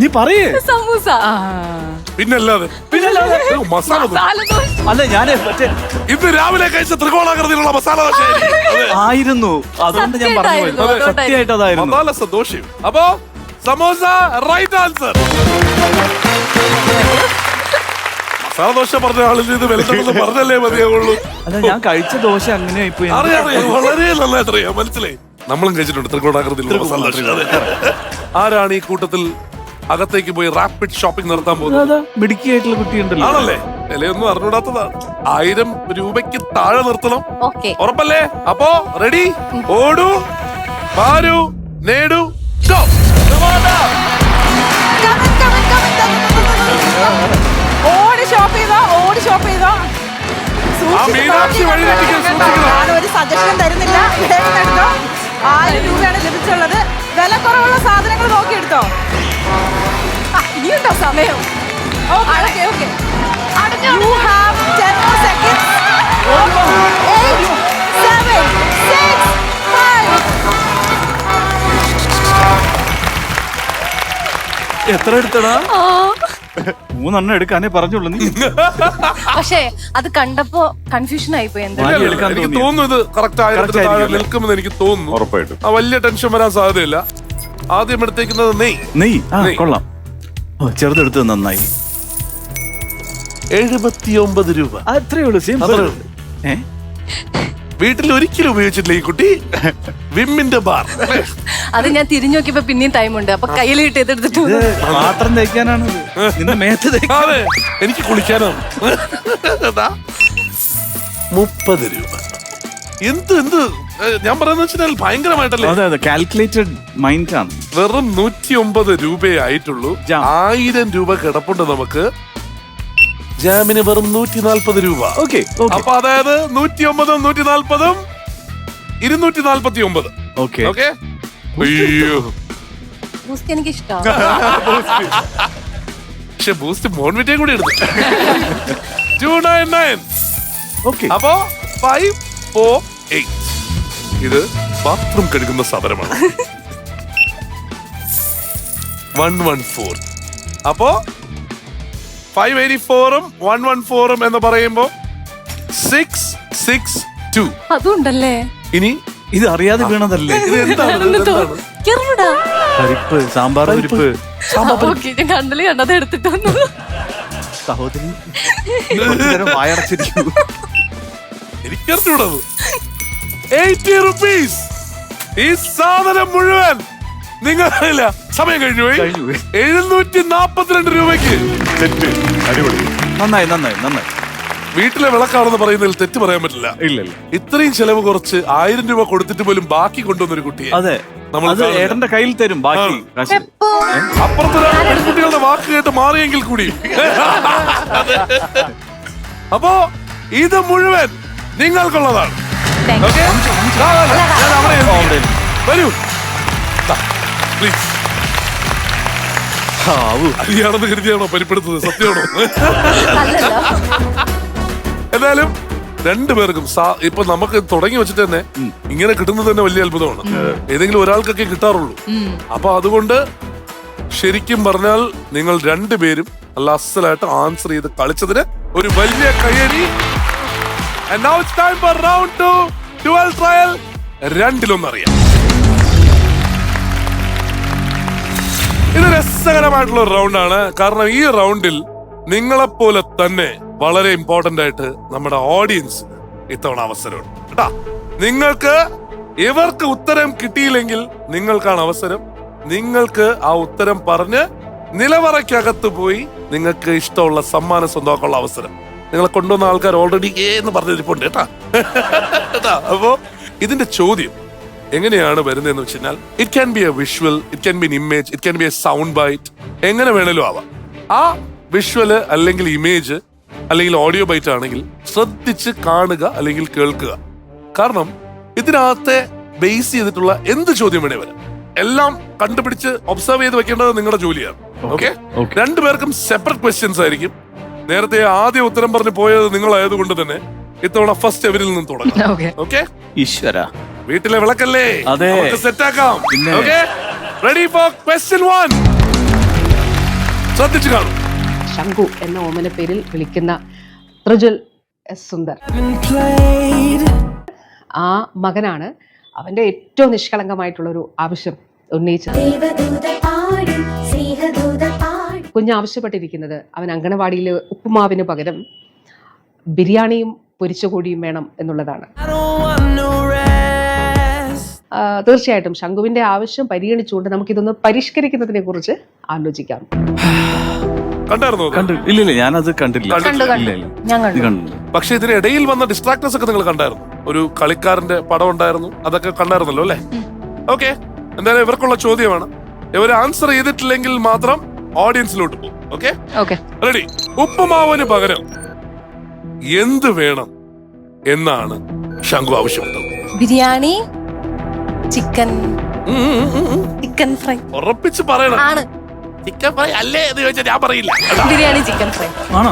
നീ പറയേ. സമൂസ. പിന്നല്ലാതെ മസാല ദോശ. അല്ല ഞാന് ഇന്ന് രാവിലെ കഴിച്ച ത്രികോണാകൃതിയിലുള്ള മസാല ദോശ ആയിരുന്നു. അതുകൊണ്ട് ഞാൻ പറഞ്ഞു. സത്യമായിട്ട് അതായിരുന്നു മസാല ദോശയും. അപ്പോ സമോസ റൈറ്റ് ആൻസർ. മസാല ദോശ പറഞ്ഞ ആളിൽ ഇത് വിലക്കെന്ന് പറഞ്ഞല്ലേ മതിയാവുള്ളൂ. അല്ല ഞാൻ കഴിച്ച ദോശ അങ്ങനെ അറിയാം. വളരെ നന്നായിട്ട് അറിയാം. മനസ്സിലായി. നമ്മളും കഴിച്ചിട്ടുണ്ട് ത്രികോണാകൃതിയിലുള്ള മസാല ദോശ. ആരാണ് ഈ കൂട്ടത്തിൽ അകത്തേക്ക് പോയി റാപ്പിഡ് ഷോപ്പിംഗ് നടത്താൻ പോകുന്നത്? മിടുക്കിയായിട്ടുള്ള കുട്ടിയുണ്ടല്ലോ. ആണല്ലേ? വിലയൊന്നും അറിഞ്ഞൂടാത്തതാണ്. 1000 രൂപയ്ക്ക് താഴെ നിർത്തണം. ഉറപ്പല്ലേ? അപ്പോ റെഡി? ഓടൂ, വാരൂ, നേടൂ, ഗോ. ഓടി ഷോപ്പ് ചെയ്തോ. ആ മീനാക്ഷി വഴി തെറ്റിക്കാൻ സൂക്ഷിക്കണം. ഞാനൊരു സജഷൻ തരുന്നില്ല. 1000 രൂപയാണ് ലഭിച്ചുള്ളത്. വില കുറവുള്ള സാധനങ്ങൾ നോക്കിയെടുത്തോ. ഇനിയുണ്ടോ സമയം? Okay. You have 10 more seconds. 8, 7, 6, 5. എത്ര എടുത്തടാ? 3 എടുക്കാനേ പറഞ്ഞുള്ളൂ നീ. പക്ഷേ അത് കണ്ടപ്പോ കൺഫ്യൂഷൻ ആയിപ്പോയി. എന്താ വാരി എടുക്കാൻ എനിക്ക് തോന്നിയോ? തോന്നുന്നു ഇത് കറക്റ്റ് 1000 താഴെ ആയിരിക്കും. നിൽക്കുമെന്ന് എനിക്ക് തോന്നുന്നു. ഉറപ്പായിട്ടും. വലിയ ടെൻഷൻ വരാൻ സാധ്യതയില്ല. ആദ്യം എടുത്തേക്കുന്നത് നെയ്. നെയ് നെയ്. കൊള്ളാം. ചെറുതെടുത്തത് നന്നായി. 79 രൂപ. അത്രേ ഉള്ളൂ. അത്രേ ഉള്ളൂ. വീട്ടിൽ ഒരിക്കലും ഉപയോഗിച്ചിട്ടില്ല ഈ കുട്ടി. വിമ്മിന്റെ ബാർ. അത് ഞാൻ തിരിഞ്ഞു നോക്കിയപ്പോ പിന്നെയും ടൈമുണ്ട്. അപ്പൊ കയ്യിൽ കിട്ടിയെടുത്തിട്ട് പാത്രം തേക്കാനാണ് നിന്റെ മേത്ത് തേക്കാൻ. അതെ, എനിക്ക് കുളിക്കാനാണ്. 30 രൂപ. എന്ത് ഞാൻ പറയുന്നത് വെച്ചാൽ ഭയങ്കരമായിട്ടല്ലേ. അതെ കാൽക്കുലേറ്റഡ് മൈൻഡ് ആണ്. വെറും 109 രൂപയേ ആയിട്ടുള്ളൂ. ജാം. 1000 രൂപ കിടപ്പുണ്ട് നമുക്ക്. ജാമിന് വെറും 140 രൂപ. ഓക്കെ അപ്പൊ അതായത് 109 140 249. ഓക്കെ. ഓക്കെ. അയ്യോ, ബൂസ്റ്റ് എനിക്ക് ഇഷ്ടമാണ്. പക്ഷെ ബൂസ്റ്റ് മോൺവിറ്റേ കൂടി എടുത്തു. 299. ഓക്കെ. അപ്പോ 548. ഇത് ബാത്റൂം കഴുകുന്ന സാധനമാണ്. 114. അപ്പോ 584ഉം 114ഉം എന്ന് പറയുമ്പോ 662. അതുണ്ടല്ലേ? ഇനി ഇത് അറിയാതെ വീണതല്ലേ? ഇത് എന്താണ്? ചെറുടാ. പരിപ്പ്, സാമ്പാർ പരിപ്പ്. ഓക്കെ, ഞാൻ കണ്ടല് കണ്ടത് എടുത്തിട്ട് വന്നു. സഹോദരി വായടച്ചിരിക്കുന്നു. എനിക്കറിഞ്ഞൂടത്. 80 റുപ്പീസ്. ഈ സാധനം മുഴുവൻ നിങ്ങളില്ല. സമയം കഴിഞ്ഞു പോയി. 742 രൂപയ്ക്ക് തെറ്റ്. അടിപൊളി. നന്നായി. വീട്ടിലെ വിളക്കാണെന്ന് പറയുന്നതിൽ തെറ്റ് പറയാൻ പറ്റില്ല. ഇല്ല. ഇത്രയും ചെലവ് കുറച്ച് 1000 രൂപ കൊടുത്തിട്ട് പോലും ബാക്കി കൊണ്ടുവന്നൊരു കുട്ടിയെ അതെ, നമ്മൾ അത് കാണുന്നില്ല. ഏട്ടന്റെ കയ്യിൽ തരും ബാക്കി കാശ്. അപ്പുറത്തൊരാൾ പെൺകുട്ടികളുടെ വാക്ക് കേട്ട് മാറിയെങ്കിൽ കൂടി. അപ്പോ ഇത് മുഴുവൻ നിങ്ങൾക്കുള്ളതാണ്. Okay? ഞാൻ അവിടെ എഴുതി. വരൂ പ്ലീസ്. അറിയാണെന്ന് കരുതിയാണോ പരിപ്പെടുത്തത്? സത്യമാണോ? എന്തായാലും രണ്ടുപേർക്കും ഇപ്പൊ നമുക്ക് തുടങ്ങി വെച്ചിട്ട് തന്നെ ഇങ്ങനെ കിട്ടുന്നത് തന്നെ വലിയ അത്ഭുതമാണ്. ഏതെങ്കിലും ഒരാൾക്കൊക്കെ കിട്ടാറുള്ളൂ. അപ്പൊ അതുകൊണ്ട് ശരിക്കും പറഞ്ഞാൽ നിങ്ങൾ രണ്ടുപേരും നല്ല അസലായിട്ട് ആൻസർ ചെയ്ത് കളിച്ചതിന് ഒരു വലിയ കയ്യടി. And now it's time for round 2, dual trial. രണ്ടിലൊന്നറിയാം. ഇത് രസകരമായിട്ടുള്ള ഒരു റൗണ്ടാണ്. കാരണം ഈ റൗണ്ടിൽ നിങ്ങളെപ്പോലെ തന്നെ വളരെ ഇമ്പോർട്ടന്റ് ആയിട്ട് നമ്മുടെ ഓഡിയൻസ് ഇത്തവണ അവസരമുണ്ട് കേട്ടാ. നിങ്ങൾക്ക് ഇവർക്ക് ഉത്തരം കിട്ടിയില്ലെങ്കിൽ നിങ്ങൾക്കാണ് അവസരം. നിങ്ങൾക്ക് ആ ഉത്തരം പറഞ്ഞ് നിലവറയ്ക്കകത്ത് പോയി നിങ്ങൾക്ക് ഇഷ്ടമുള്ള സമ്മാനം സ്വന്തമാക്കാനുള്ള അവസരം. നിങ്ങളെ കൊണ്ടുവന്ന ആൾക്കാർ ഓൾറെഡി എന്ന് പറഞ്ഞിരിപ്പുണ്ട് കേട്ടാ. അപ്പോ ഇതിന്റെ ചോദ്യം എങ്ങനെയാണ് വരുന്നതെന്ന് വെച്ച് കഴിഞ്ഞാൽ it can be a visual, it can be an image, it can be a sound byte. എങ്ങനെ വേണേലും ആവാം. ആ വിഷ്വല് അല്ലെങ്കിൽ ഇമേജ് അല്ലെങ്കിൽ ഓഡിയോ ബൈറ്റ് ആണെങ്കിൽ ശ്രദ്ധിച്ച് കാണുക അല്ലെങ്കിൽ കേൾക്കുക. കാരണം ഇതിനകത്തെ ബേസ് ചെയ്തിട്ടുള്ള എന്ത് ചോദ്യം വേണേ വരാം. എല്ലാം കണ്ടുപിടിച്ച് ഒബ്സർവ് ചെയ്ത് വെക്കേണ്ടത് നിങ്ങളുടെ ജോലിയാണ്. ഓക്കെ. രണ്ടുപേർക്കും സെപ്പറേറ്റ് ക്വസ്റ്റ്യൻസ് ആയിരിക്കും. നേരത്തെ ആദ്യം ഉത്തരം പറഞ്ഞു പോയത് നിങ്ങളായതുകൊണ്ട് തന്നെ ഇത്തവണ ഫസ്റ്റ് എവരിൽ നിന്ന് തുടങ്ങാം. ഓക്കെ. ഈശ്വര, വീട്ടിലെ വിളക്കല്ലേ, അതെ, സെറ്റ് ആക്കാം. പിന്നെ. Okay, ready for question 1. ശ്രദ്ധിച്ചു കാണും. ശംഖു എന്ന ഓമന പേരിൽ വിളിക്കുന്ന ത്രിജുൽ എസ് സുന്ദർ ആ മകനാണ് അവന്റെ ഏറ്റവും നിഷ്കളങ്കമായിട്ടുള്ളൊരു ആവശ്യം ഉന്നയിച്ചത്. കുഞ്ഞ് ആവശ്യപ്പെട്ടിരിക്കുന്നത് അവൻ അങ്കണവാടിയിൽ ഉപ്പുമാവിന് പകരം ബിരിയാണിയും പൊരിച്ചകോടിയും വേണം എന്നുള്ളതാണ്. തീർച്ചയായിട്ടും ശംഖുവിന്റെ ആവശ്യം പരിഗണിച്ചുകൊണ്ട് നമുക്കിതൊന്ന് പരിഷ്കരിക്കുന്നതിനെ കുറിച്ച് ആലോചിക്കാം. ഇല്ല ഞാനത് കണ്ടില്ല. പക്ഷെ ഇതിനിടയിൽ വന്ന ഡിസ്ട്രാക്ടേഴ്സ് ഒക്കെ നിങ്ങൾ കണ്ടായിരുന്നു. ഒരു കളിക്കാരന്റെ പടം ഉണ്ടായിരുന്നു, അതൊക്കെ കണ്ടായിരുന്നല്ലോ അല്ലെ? ഓക്കെ, എന്തായാലും ഇവർക്കുള്ള ചോദ്യമാണ്. ഇവർ ആൻസർ ചെയ്തിട്ടില്ലെങ്കിൽ മാത്രം ഓഡിയൻസിലോട്ട് പോകും. Okay, ready? ഉപ്പുമാവിന് പകരം എന്ത് വേണം എന്നാണ് ശംഖു ആവശ്യപ്പെട്ടത്? ബിരിയാണി, ചിക്കൻ ഫ്രൈ ഉറപ്പിച്ച് പറയണം. ആണ്. ചിക്കൻ ഫ്രൈ അല്ലേ എന്ന് ചോദിച്ചാൽ ഞാൻ പറയില്ല. ബിരിയാണി ചിക്കൻ ഫ്രൈ ആണോ?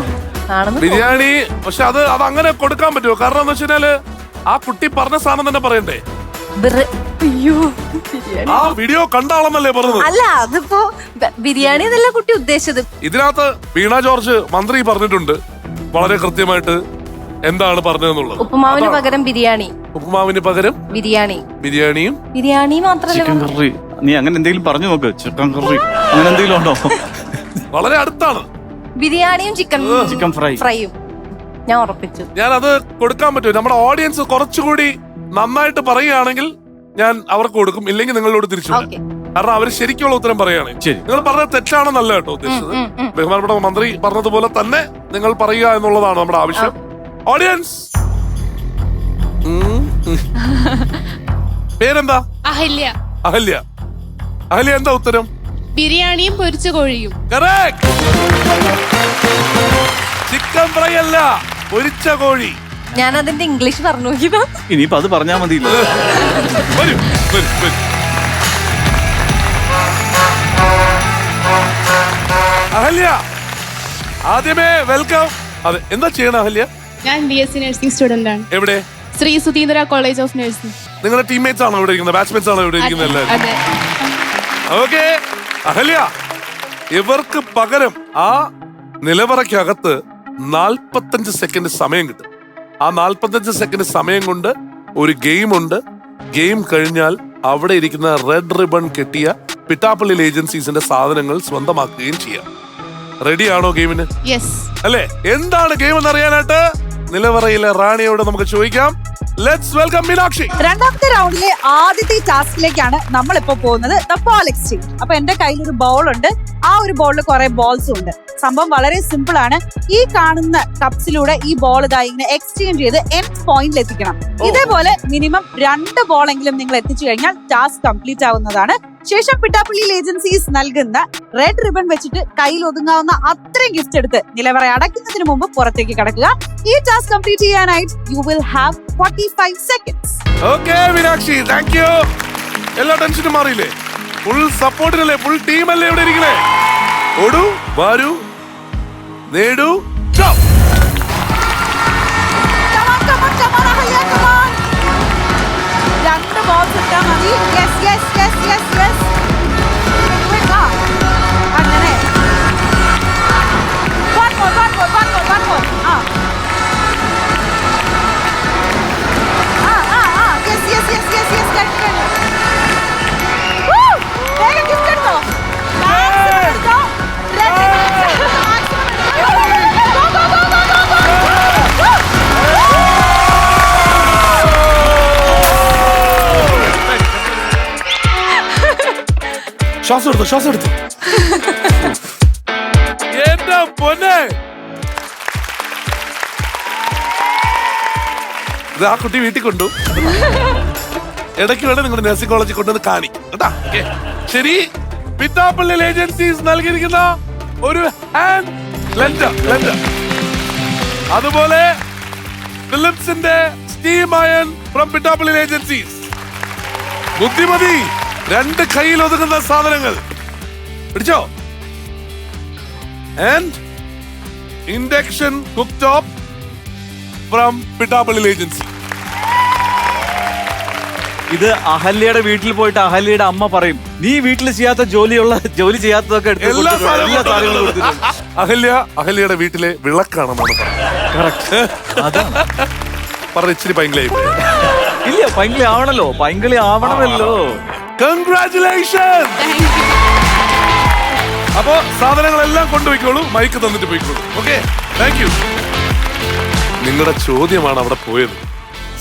ആണെന്ന് ബിരിയാണി. പക്ഷെ അത് അങ്ങനെ കൊടുക്കാൻ പറ്റുമോ? കാരണം എന്ന് വെച്ചാല് ആ കുട്ടി പറഞ്ഞ സാധനം തന്നെ പറയണ്ടേ. അയ്യോ ആ വീഡിയോ കണ്ട ആളെന്നല്ലേ പറഞ്ഞത്? അല്ല, അതിപ്പോ ബിരിയാണി എന്നല്ല കുട്ടി ഉദ്ദേശിച്ചത്. ഇതിനകത്ത് വീണ ജോർജ് മന്ത്രി പറഞ്ഞിട്ടുണ്ട് വളരെ കൃത്യമായിട്ട് എന്താണ് പറഞ്ഞതെന്നുള്ളത്. ഉപ്പുമാവിന് പകരം ബിരിയാണി. ഉപ്പുമാവിന് പകരം ബിരിയാണിയും മാത്രല്ല ചിക്കൻ കറി. നീ അങ്ങനെ എന്തെങ്കിലും പറഞ്ഞു നോക്ക്. ചിക്കൻ കറി അങ്ങനെ എന്തെങ്കിലും ഉണ്ടോ? വളരെ അടുത്താണ്. ബിരിയാണിയും ചിക്കൻ ഫ്രൈയും ഞാൻ ഉറപ്പിച്ചു. ഞാൻ അത് കൊടുക്കാൻ പറ്റുമോ? നമ്മുടെ ഓഡിയൻസ് കുറച്ചുകൂടി നന്നായിട്ട് പറയുകയാണെങ്കിൽ ഞാൻ അവർക്ക് കൊടുക്കും, ഇല്ലെങ്കിൽ നിങ്ങളോട് തിരിച്ചു വിടാം. കാരണം അവർ ശരിക്കുള്ള ഉത്തരം പറയുകയാണ്. നിങ്ങൾ പറഞ്ഞത് തെറ്റാണെന്നല്ല കേട്ടോ ഉദ്ദേശിച്ചത്. ബഹുമാനപ്പെട്ട മന്ത്രി പറഞ്ഞതുപോലെ തന്നെ നിങ്ങൾ പറയുക എന്നുള്ളതാണ് നമ്മുടെ ആവശ്യം. ഓഡിയൻസ് പേരെന്താ? അഹല്യ. അഹല്യ. അഹല്യ എന്താ ഉത്തരം? ബിരിയാണിയും പൊരിച്ച കോഴിയും. കറക്റ്റ്. ചിക്കൻ ഫ്രൈ അല്ല, പൊരിച്ച കോഴി. ഞാൻ അതിന്റെ ഇംഗ്ലീഷ് പറഞ്ഞു നോക്കിയതാ. ഇനിയിപ്പോ അത് പറഞ്ഞാ മതിയില്ല. അഹല്യ ആദ്യമേ വെൽക്കം. അതെ, എന്താ ചെയ്യണം അഹല്യ? ഞാൻ BSc നഴ്സിംഗ് സ്റ്റുഡന്റ് ആണ്. എവിടെ? Shri Sudheendra college of nursing. നിങ്ങളുടെ ടീംമേറ്റ്സ് ആണോ ഇവിടെ ഇരിക്കുന്നത്? ബാച്ച്മേറ്റ്സ് ആണോ ഇവിടെ ഇരിക്കുന്നത് എല്ലാവരും? അതെ. ഓക്കെ അഹല്യ, ഇവർക്ക് പകരം ആ നിലവറയ്ക്കകത്ത് 45 സെക്കൻഡ് സമയം കിട്ടും. ആ 45 സെക്കൻഡ് സമയം കൊണ്ട് ഒരു ഗെയിം ഉണ്ട്. ഗെയിം കഴിഞ്ഞാൽ അവിടെ ഇരിക്കുന്ന റെഡ് റിബൺ കെട്ടിയ പിട്ടാപ്പള്ളി ഏജൻസീസിന്റെ സാധനങ്ങൾ സ്വന്തമാക്കുകയും ചെയ്യാം. റെഡിയാണോ ഗെയിമിന്? യെസ്. അല്ലേ? എന്താണ് ഗെയിം എന്ന് അറിയാനായിട്ട് നിലവറയിലെ റാണിയോട് നമുക്ക് ചോദിക്കാം. Let's welcome Meenakshi. രണ്ടാമത്തെ റൗണ്ടിലെ ആദ്യത്തെ ടാസ്കിലേക്കാണ് നമ്മളിപ്പോ പോകുന്നത്. The ball exchange. അപ്പൊ എന്റെ കയ്യിൽ ഒരു ബോൾ ഉണ്ട്. ആ ഒരു ബോളിൽ കുറെ ബോൾസും ഉണ്ട്. സംഭവം വളരെ സിമ്പിൾ ആണ്. ഈ കാണുന്ന കപ്സിലൂടെ ഈ ബോൾ ഇതാ ഇങ്ങനെ എക്സ്ചേഞ്ച് ചെയ്ത് എൻഡ് പോയിന്റിൽ എത്തിക്കണം. ഇതേപോലെ മിനിമം 2 ബോളെങ്കിലും നിങ്ങൾ എത്തിച്ചു കഴിഞ്ഞാൽ ടാസ്ക് കംപ്ലീറ്റ് ആവുന്നതാണ്. ശേഷം പിട്ടാപ്പള്ളി ഏജൻസീസ് നൽകുന്ന റെഡ് റിബൺ വെച്ചിട്ട് കയ്യിൽ ഒതുങ്ങാവുന്ന അത്രയും ഗിഫ്റ്റ് എടുത്ത് നിലവറ അടയ്ക്കുന്നതിന് മുമ്പ് പുറത്തേക്ക് കടക്കുക. ഈ ടാസ്ക് കംപ്ലീറ്റ് ചെയ്യാനായിട്ട് U will have 45 seconds. Okay Meenakshi, thank you. എല്ലാ ടെൻഷനും മാറിയില്ലേ? ഫുൾ സപ്പോർട്ടിനല്ലേ? ഫുൾ ടീം അല്ലേ ഇവിടെ ഇരിക്കണേ? ഓടൂ, വാരൂ, നേടൂ. Come on, Ahalya, come on. 2 balls ഇട്ടാ മതി. Yes. അങ്ങനെ. One more. Yes. Continue. Woo! വേഗം gift എടുത്തോ. Maximum എടുത്തോ. Red ribbon. Maximum എടുത്തോ. Go. ശ്വാസം എടുത്തു. എന്റെ പൊന്നെ, ഇത് ആ കുട്ടി വീട്ടിൽ കൊണ്ടു. ഇടയ്ക്ക് വേണം നിങ്ങളുടെ നഴ്സിംഗ് കോളേജിൽ കൊണ്ടുവന്ന് കാണിക്കും കേട്ടാ. ശരി, പിട്ടാപ്പള്ളി ഏജൻസീസ് നൽകിയിരിക്കുന്ന ഒരു ഹാൻഡ് ബ്ലെൻഡർ, അതുപോലെ ഫിലിപ്സിന്റെ steam iron from Pittappilly agencies. ബുദ്ധിമതി, 2 കയ്യിൽ ഒതുങ്ങുന്ന സാധനങ്ങൾ പിടിച്ചോ. And induction cook top from Pittappilly agency. ഇത് അഹല്യയുടെ വീട്ടിൽ പോയിട്ട് അഹല്യയുടെ അമ്മ പറയും, നീ വീട്ടിൽ ചെയ്യാത്ത ജോലി ചെയ്യാത്തതൊക്കെ എടുത്ത് എല്ലാ എല്ലാ സാധനങ്ങളും കൊടുത്തിട്ടുണ്ട്. അഹല്യയുടെ വീട്ടിലെ വിളക്കാണെന്നാണ് പറഞ്ഞത്. ഇച്ചിരി പൈങ്കിളായി പോയി. ഇല്ല, പൈങ്കിളി ആവണമല്ലോ. കൺഗ്രാറ്റുലേഷൻ. അപ്പോ സാധനങ്ങളെല്ലാം കൊണ്ടുപോയിക്കോളൂ, മൈക്ക് തന്നിട്ട് പോയിക്കോളൂ. Okay, thank you. നിങ്ങളുടെ ചോദ്യമാണ് അവിടെ പോയത്.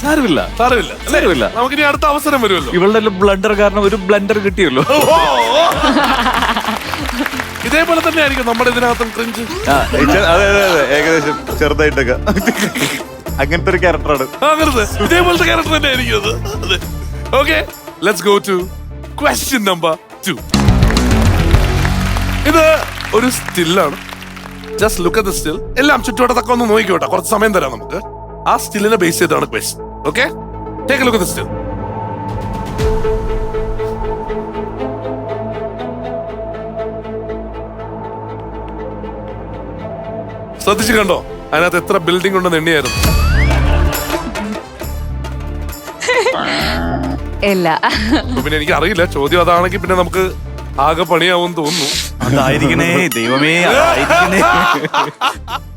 സാരമില്ല. നമുക്കിനി അടുത്ത അവസരം വരുമല്ലോ. ഇവളുടെ ബ്ലണ്ടർ കാരണം ഒരു ബ്ലണ്ടർ കിട്ടിയല്ലോ. ഇതേപോലെ തന്നെ ആയിരിക്കും നമ്മുടെ ഇതിനകത്തും ക്രിഞ്ച്. അതെ, ഏകദേശം ചെറുതായിട്ടൊക്കെ അങ്ങനത്തെ ഒരു ക്യാരക്ടറാണ്. ഇതേപോലത്തെ ക്യാരക്ടർ തന്നെ ആയിരിക്കും അത്. Okay, let's go to question number 2. ഇത് ഒരു സ്റ്റില്ലാണ്. Just look at the still. എല്ലാം ചുറ്റുവട്ടത്തൊക്കെ ഒന്ന് നോക്കിക്കോട്ടെ, കുറച്ച് സമയം തരാം നമുക്ക്. ആ സ്റ്റില്ലിനെ ബേസ് ചെയ്താണ് question. Okay, take a look at the still. ശ്രദ്ധിച്ചു കണ്ടോ, അതിനകത്ത് എത്ര ബിൽഡിംഗ് ഉണ്ടെന്ന് എണ്ണിയായിരുന്നു. ഇല്ല. അപ്പൊ പിന്നെ എനിക്ക് അറിയില്ല, ചോദ്യം അതാണെങ്കിൽ പിന്നെ നമുക്ക് ആകെ പണിയാവും തോന്നുന്നു. അതായിരിക്കണേ ദൈവമേ, അതായിരിക്കണേ.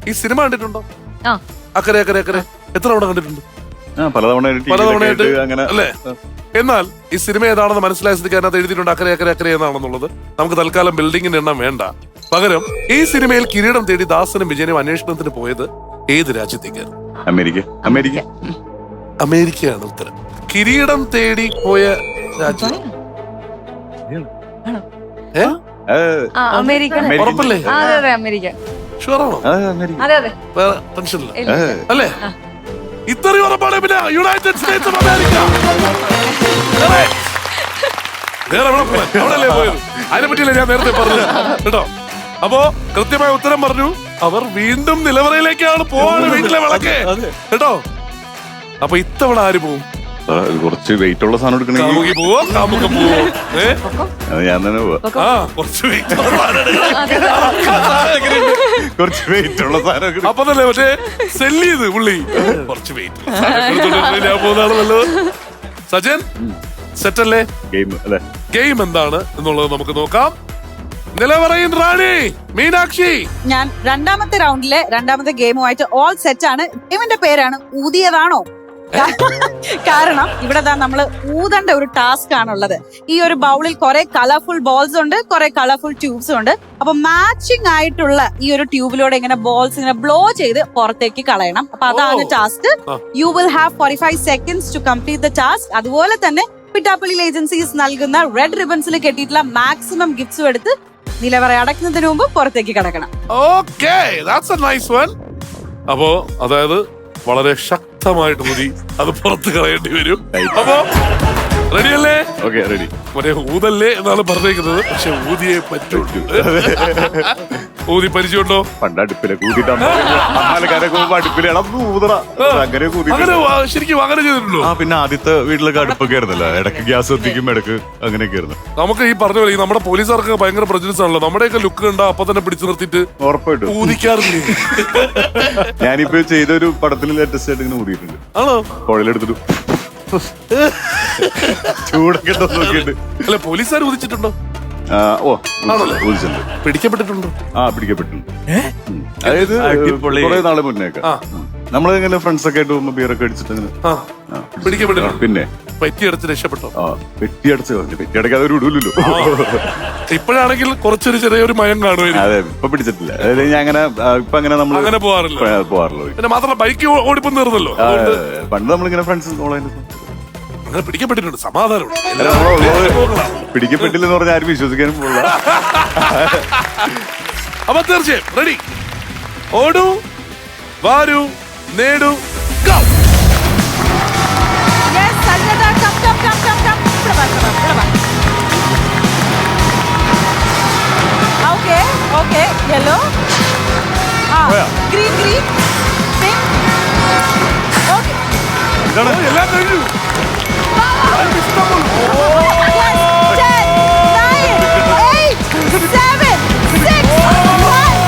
ഈ സിനിമ കണ്ടിട്ടുണ്ടോ? ആ. അക്കരെ അക്കരെ അക്കരെ എത്ര തവണ കണ്ടിട്ടുണ്ട്? പലതവണയായിട്ട് അങ്ങനെ അല്ലേ? എന്നാൽ ഈ സിനിമ ഏതാണെന്ന് മനസ്സിലായ സ്ഥിതിക്ക് അതിനകത്ത് എഴുതിയിട്ടുണ്ട് അക്കരെ അക്കരെ അക്കരെ എന്നാണെന്നുള്ളത്. നമുക്ക് തൽക്കാലം ബിൽഡിങ്ങിന്റെ എണ്ണം വേണ്ട. പകരം ഈ സിനിമയിൽ കിരീടം തേടി ദാസനും വിജയനും അന്വേഷണത്തിന് പോയത് ഏത് രാജ്യത്തേക്കാണ്? അമേരിക്കയാണ് ഉത്തരം. കിരീടം തേടി പോയ രാജ്യം അമേരിക്ക. ഉറപ്പല്ലേ? അതെ, അമേരിക്ക. ഷുവറാണോ? അതെ അതെ. വേറെ ടെൻഷനില്ല അല്ലേ? ഇത്രയും ഉറപ്പാണ്. പിന്നെ യുണൈറ്റഡ് സ്റ്റേറ്റ്സ് ഓഫ് അമേരിക്ക. വേറെ എവിടെ പോവാൻ? അവിടെയല്ലേ പോയത്? അതിനെ പറ്റിയല്ലേ ഞാൻ നേരത്തെ പറഞ്ഞത് കേട്ടോ. അപ്പോ കൃത്യമായ ഉത്തരം പറഞ്ഞു. അവർ വീണ്ടും നിലവറയിലേക്കാണ് പോവാണ്, വീട്ടിലെ വിളക്ക് കേട്ടോ. അപ്പൊ ഇത്തവണ ആര് പോവും? കുറച്ച് വെയിറ്റ് ഉള്ള സാധനം എടുക്കണമെങ്കിൽ പോവോ? കാമുക പോവോ? ഞാൻ തന്നെ പോവാ. കുറച്ച് വെയിറ്റ് കുറച്ച് വെയിറ്റ് ഉള്ള സാധനം അപ്പൊ തന്നെ. പക്ഷേ സെല്ല് ചെയ്ത് പുള്ളി കുറച്ച് വെയിറ്റ് ഞാൻ പോകുന്നതാണ് നല്ലത്. സജൻ സെറ്റല്ലേ? ഗെയിം എന്താണ് എന്നുള്ളത് നമുക്ക് നോക്കാം. നിലവറയിൻ റാണി മീനാക്ഷി, ഞാൻ രണ്ടാമത്തെ റൗണ്ടിലെ രണ്ടാമത്തെ ഗെയിമുമായിട്ട് ഓൾ സെറ്റ് ആണ്. ഗെയിമിന്റെ പേരാണ് ഊതിയതാണോ? കാരണം ഇവിടെ നമ്മള് ഊതേണ്ട ഒരു ടാസ്ക് ആണുള്ളത്. ഈ ഒരു ബൗളിൽ കുറെ കളർഫുൾ ബോൾസ് ഉണ്ട്, കുറെ കളർഫുൾ ട്യൂബ്സ് ഉണ്ട്. അപ്പൊ മാച്ചിങ് ആയിട്ടുള്ള ഈ ഒരു ട്യൂബിലൂടെ ഇങ്ങനെ ബോൾസ് ഇങ്ങനെ ബ്ലോ ചെയ്ത് പുറത്തേക്ക് കളയണം. അപ്പൊ അതാണ് task. You will have 45 seconds to complete the task. അതുപോലെ തന്നെ പിട്ടാപ്പള്ളി ഏജൻസീസ് നൽകുന്ന റെഡ് റിബൺസിൽ കെട്ടിയിട്ടുള്ള മാക്സിമം ഗിഫ്റ്റ്സും എടുത്ത് നിലവറ അടയ്ക്കുന്നതിന് മുമ്പ് പുറത്തേക്ക് കടക്കണം. Okay, that's a nice one. അപ്പോ അതായത് വളരെ ശക്തമായിട്ട് ഊതി അത് പുറത്ത് കളയേണ്ടി വരും. അപ്പോ റെഡിയല്ലേ? റെഡി. മറ്റേ ഊതല്ലേ എന്നാണ് പറഞ്ഞേക്കുന്നത്, പക്ഷെ ഊതിയെ പറ്റുള്ളൂ. ഊതി പരിചയമുണ്ടോ? പണ്ട് അടുപ്പിലെ കൂട്ടിട്ടാണ് ശരിക്കും അങ്ങനെ ചെയ്തിട്ടുണ്ടോ? പിന്നെ ആദ്യത്തെ വീട്ടിലൊക്കെ അടുപ്പൊക്കെ ആയിരുന്നല്ലോ, ഇടയ്ക്ക് ഗ്യാസ് എത്തിക്കും, ഇടയ്ക്ക് അങ്ങനെയൊക്കെ ആയിരുന്നു. നമുക്ക് ഈ പറഞ്ഞ പോലെ നമ്മുടെ പോലീസുകാർക്ക് ഭയങ്കര പ്രജൻസ് ആണല്ലോ. നമ്മുടെയൊക്കെ ലുക്ക് കണ്ടാ അപ്പൊ തന്നെ പിടിച്ചു നിർത്തിയിട്ട് ഉറപ്പായിട്ടും ഊതിക്കാറില്ലേ? ഞാനിപ്പോ ചെയ്തൊരു പടത്തിൽ ലേറ്റസ്റ്റ് ആയിട്ട് ഇങ്ങനെ ഊതിയിട്ടുണ്ട്. ആണോ? പുഴയിലെടുത്തിട്ട് ചൂടൊക്കെ നോക്കിയിട്ട്. അല്ല, പോലീസുകാർ ഊതിച്ചിട്ടുണ്ടോ? പിടിക്കപ്പെട്ടിട്ടുണ്ടോ? പിടിക്കപ്പെട്ടിട്ടുണ്ട്. അതായത് കുറെ നാള് മുന്നേക്കെ നമ്മളിങ്ങനെ ഫ്രണ്ട്സ് ഒക്കെ ആയിട്ട് പോകുമ്പോ ബിയറൊക്കെ അടിച്ചിട്ട് പിടിക്കപ്പെട്ടിട്ടുണ്ട്. പിന്നെ പെറ്റിയടച്ച് രക്ഷപ്പെട്ടോ? പെറ്റിയടക്കാതെ ഒരു ഇടൂലല്ലോ. ഇപ്പോഴാണെങ്കിൽ കുറച്ചൊരു ചെറിയൊരു മയം കാണുമായിരുന്നു. അതെ, ഇപ്പൊ പിടിച്ചിട്ടില്ല. അതായത് ഞാൻ അങ്ങനെ ഇപ്പൊ അങ്ങനെ നമ്മൾ അങ്ങനെ പോവാറില്ല. പിന്നെ മാത്രമല്ല ബൈക്ക് ഓടിപ്പം തീർന്നല്ലോ. പണ്ട് നമ്മളിങ്ങനെ ഫ്രണ്ട്സ് അങ്ങനെ പിടിക്കപ്പെട്ടിട്ടുണ്ട്. സമാധാനം പിടിക്കപ്പെട്ടില്ലെന്ന് പറഞ്ഞാൽ ആരും വിശ്വസിക്കാനും പോകില്ല. അപ്പൊ തീർച്ചയായും റെഡി. ഓടൂ, വാരൂ, നേടൂ, go. Okay, yellow. Green, pink. Okay. എല്ലാം കഴിഞ്ഞു. 10, 9, 8, 7, 6, 5.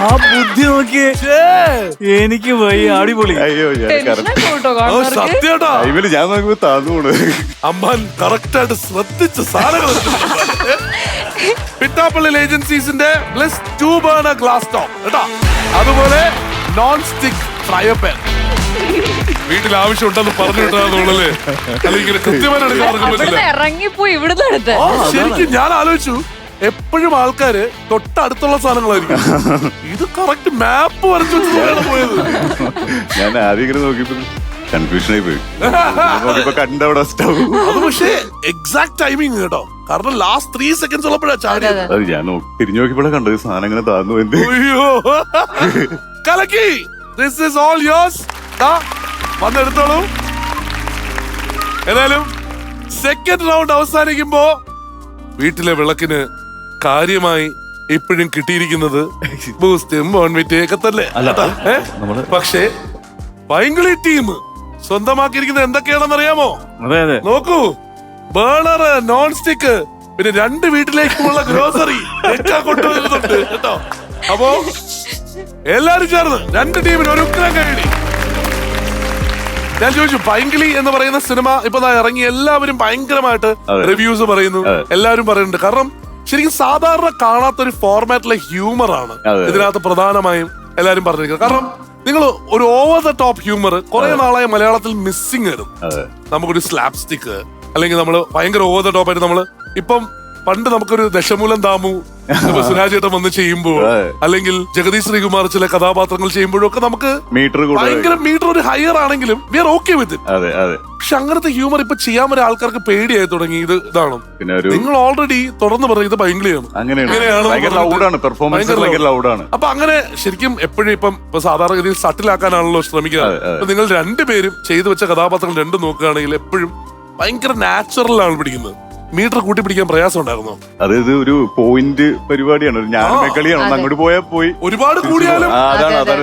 ആ ബുദ്ധി നോക്കിയേ, എനിക്ക് വയ്യ. അടിപൊളി. അയ്യോ, സത്യേട്ടാ, ഞാൻ നോക്കുമ്പോ താന്നുകൂടെ അമ്മാൻ കറക്റ്റ് ആയിട്ട് ശ്രദ്ധിച്ച സാധനങ്ങൾ. Pittappilly ഏജൻസീസിന്റെ plus 2 burner glass top കേട്ടോ. അതുപോലെ നോൺ സ്റ്റിക് ഫ്രയർ പാൻ വീട്ടിൽ ആവശ്യം ഉണ്ടെന്ന് പറഞ്ഞു വിട്ടാന്നുള്ളല്ലേ. അല്ലെങ്കിൽ കൃത്യമായി എടുക്കാൻ പറ്റില്ല. ഇറങ്ങിപ്പോയി ഇവിടുന്ന് എടുത്ത്. ശരിക്കും ഞാൻ ആലോചിച്ചു, എപ്പോഴും ആൾക്കാര് തൊട്ടടുത്തുള്ള സാധനങ്ങളായിരിക്കും. ഇത് കറക്റ്റ് മാപ്പ് വരച്ചു പോയത്. ഞാൻ ആദ്യം ഇങ്ങനെ നോക്കിയപ്പോ കൺഫ്യൂഷനായി പോയി. കണ്ടവിടെ സ്റ്റവ്. അത് പക്ഷേ എക്സാക്ട് ടൈമിങ് കേട്ടോ. കാരണം ലാസ്റ്റ് 3 seconds ഉള്ളപ്പോഴാ ചാടിയത്. അത് ഞാൻ തിരിഞ്ഞു നോക്കിയപ്പോഴാ കണ്ടത് സാധനം ഇങ്ങനെ താന്നു. എന്ത് അയ്യോ, കലക്കി. This is all yours. വന്നെടുത്തോളൂ. ഏതായാലും സെക്കൻഡ് റൗണ്ട് അവസാനിക്കുമ്പോ വീട്ടിലെ വിളക്കിന് കാര്യമായി ഇപ്പോഴും കിട്ടിയിരിക്കുന്നത് ബൂസ്റ്റും ബോൺവിറ്റയും ഒക്കെ തന്നെ. പക്ഷേ പൈങ്കിളി ടീം സ്വന്തമാക്കിയിരിക്കുന്നത് എന്തൊക്കെയാണെന്ന് അറിയാമോ? അതെ അതെ. നോക്കൂ, ബേണർ, നോൺ സ്റ്റിക്ക്, പിന്നെ 2 വീട്ടിലേക്കുള്ള ഗ്രോസറി ഒക്കെ കൊണ്ടുവരുന്നുണ്ട് കേട്ടോ. അപ്പോ എല്ലാരും ചേർന്ന് 2 ടീമിന് ഒരു ഉത്തരം കഴിയണി. ഞാൻ ചോദിച്ചു, പൈങ്കിളി എന്ന് പറയുന്ന സിനിമ ഇപ്പൊ ഇറങ്ങി, എല്ലാവരും ഭയങ്കരമായിട്ട് റിവ്യൂസ് പറയുന്നു, എല്ലാവരും പറയുന്നുണ്ട്. കാരണം ശരിക്കും സാധാരണ കാണാത്തൊരു ഫോർമാറ്റിലെ ഹ്യൂമറാണ് ഇതിനകത്ത് പ്രധാനമായും എല്ലാരും പറഞ്ഞിരിക്കുന്നത്. കാരണം നിങ്ങൾ ഒരു ഓവർ ദ ടോപ്പ് ഹ്യൂമർ കുറെ നാളായി മലയാളത്തിൽ മിസ്സിംഗ് ആയിരുന്നു. നമുക്കൊരു സ്ലാപ് സ്റ്റിക്ക്, അല്ലെങ്കിൽ നമ്മള് ഭയങ്കര ഓവർ ദ ടോപ്പ് ആയിട്ട് നമ്മള് ഇപ്പം പണ്ട് നമുക്കൊരു ദശമൂലം ദാമു സുരാജ് ഏട്ടൻ വന്ന് ചെയ്യുമ്പോൾ, അല്ലെങ്കിൽ ജഗദീഷ് ശ്രീകുമാർ ചില കഥാപാത്രങ്ങൾ ചെയ്യുമ്പോഴും ഒക്കെ നമുക്ക് ഭയങ്കര മീറ്റർ ഒരു ഹയർ ആണെങ്കിലും we are okay with it. പക്ഷെ അങ്ങനത്തെ ഹ്യൂമർ ഇപ്പൊ ചെയ്യാൻ വരെ ആൾക്കാർക്ക് പേടിയായി തുടങ്ങി. ഇതാണ് നിങ്ങൾ ഓൾറെഡി തുറന്നു പറഞ്ഞത്, ഇത് ഭയങ്കരയാണ്. അപ്പൊ അങ്ങനെ ശരിക്കും എപ്പോഴും ഇപ്പം സാധാരണഗതിയിൽ സട്ടിലാക്കാനാണല്ലോ ശ്രമിക്കുന്നത്. നിങ്ങൾ 2 പേരും ചെയ്തു വെച്ച കഥാപാത്രങ്ങൾ 2 നോക്കുകയാണെങ്കിൽ എപ്പോഴും ഭയങ്കര നാച്ചുറൽ ആണ് പിടിക്കുന്നത്. മീറ്റർ കൂട്ടി പിടിക്കാൻ പ്രയാസം ഉണ്ടായിരുന്നോ? അതായത് ഒരു പോയിന്റ് പരിപാടിയാണ്, ഒരു കളിയാണ്. അങ്ങോട്ട് പോയാൽ പോയി ഒരുപാട് കൂടിയാലും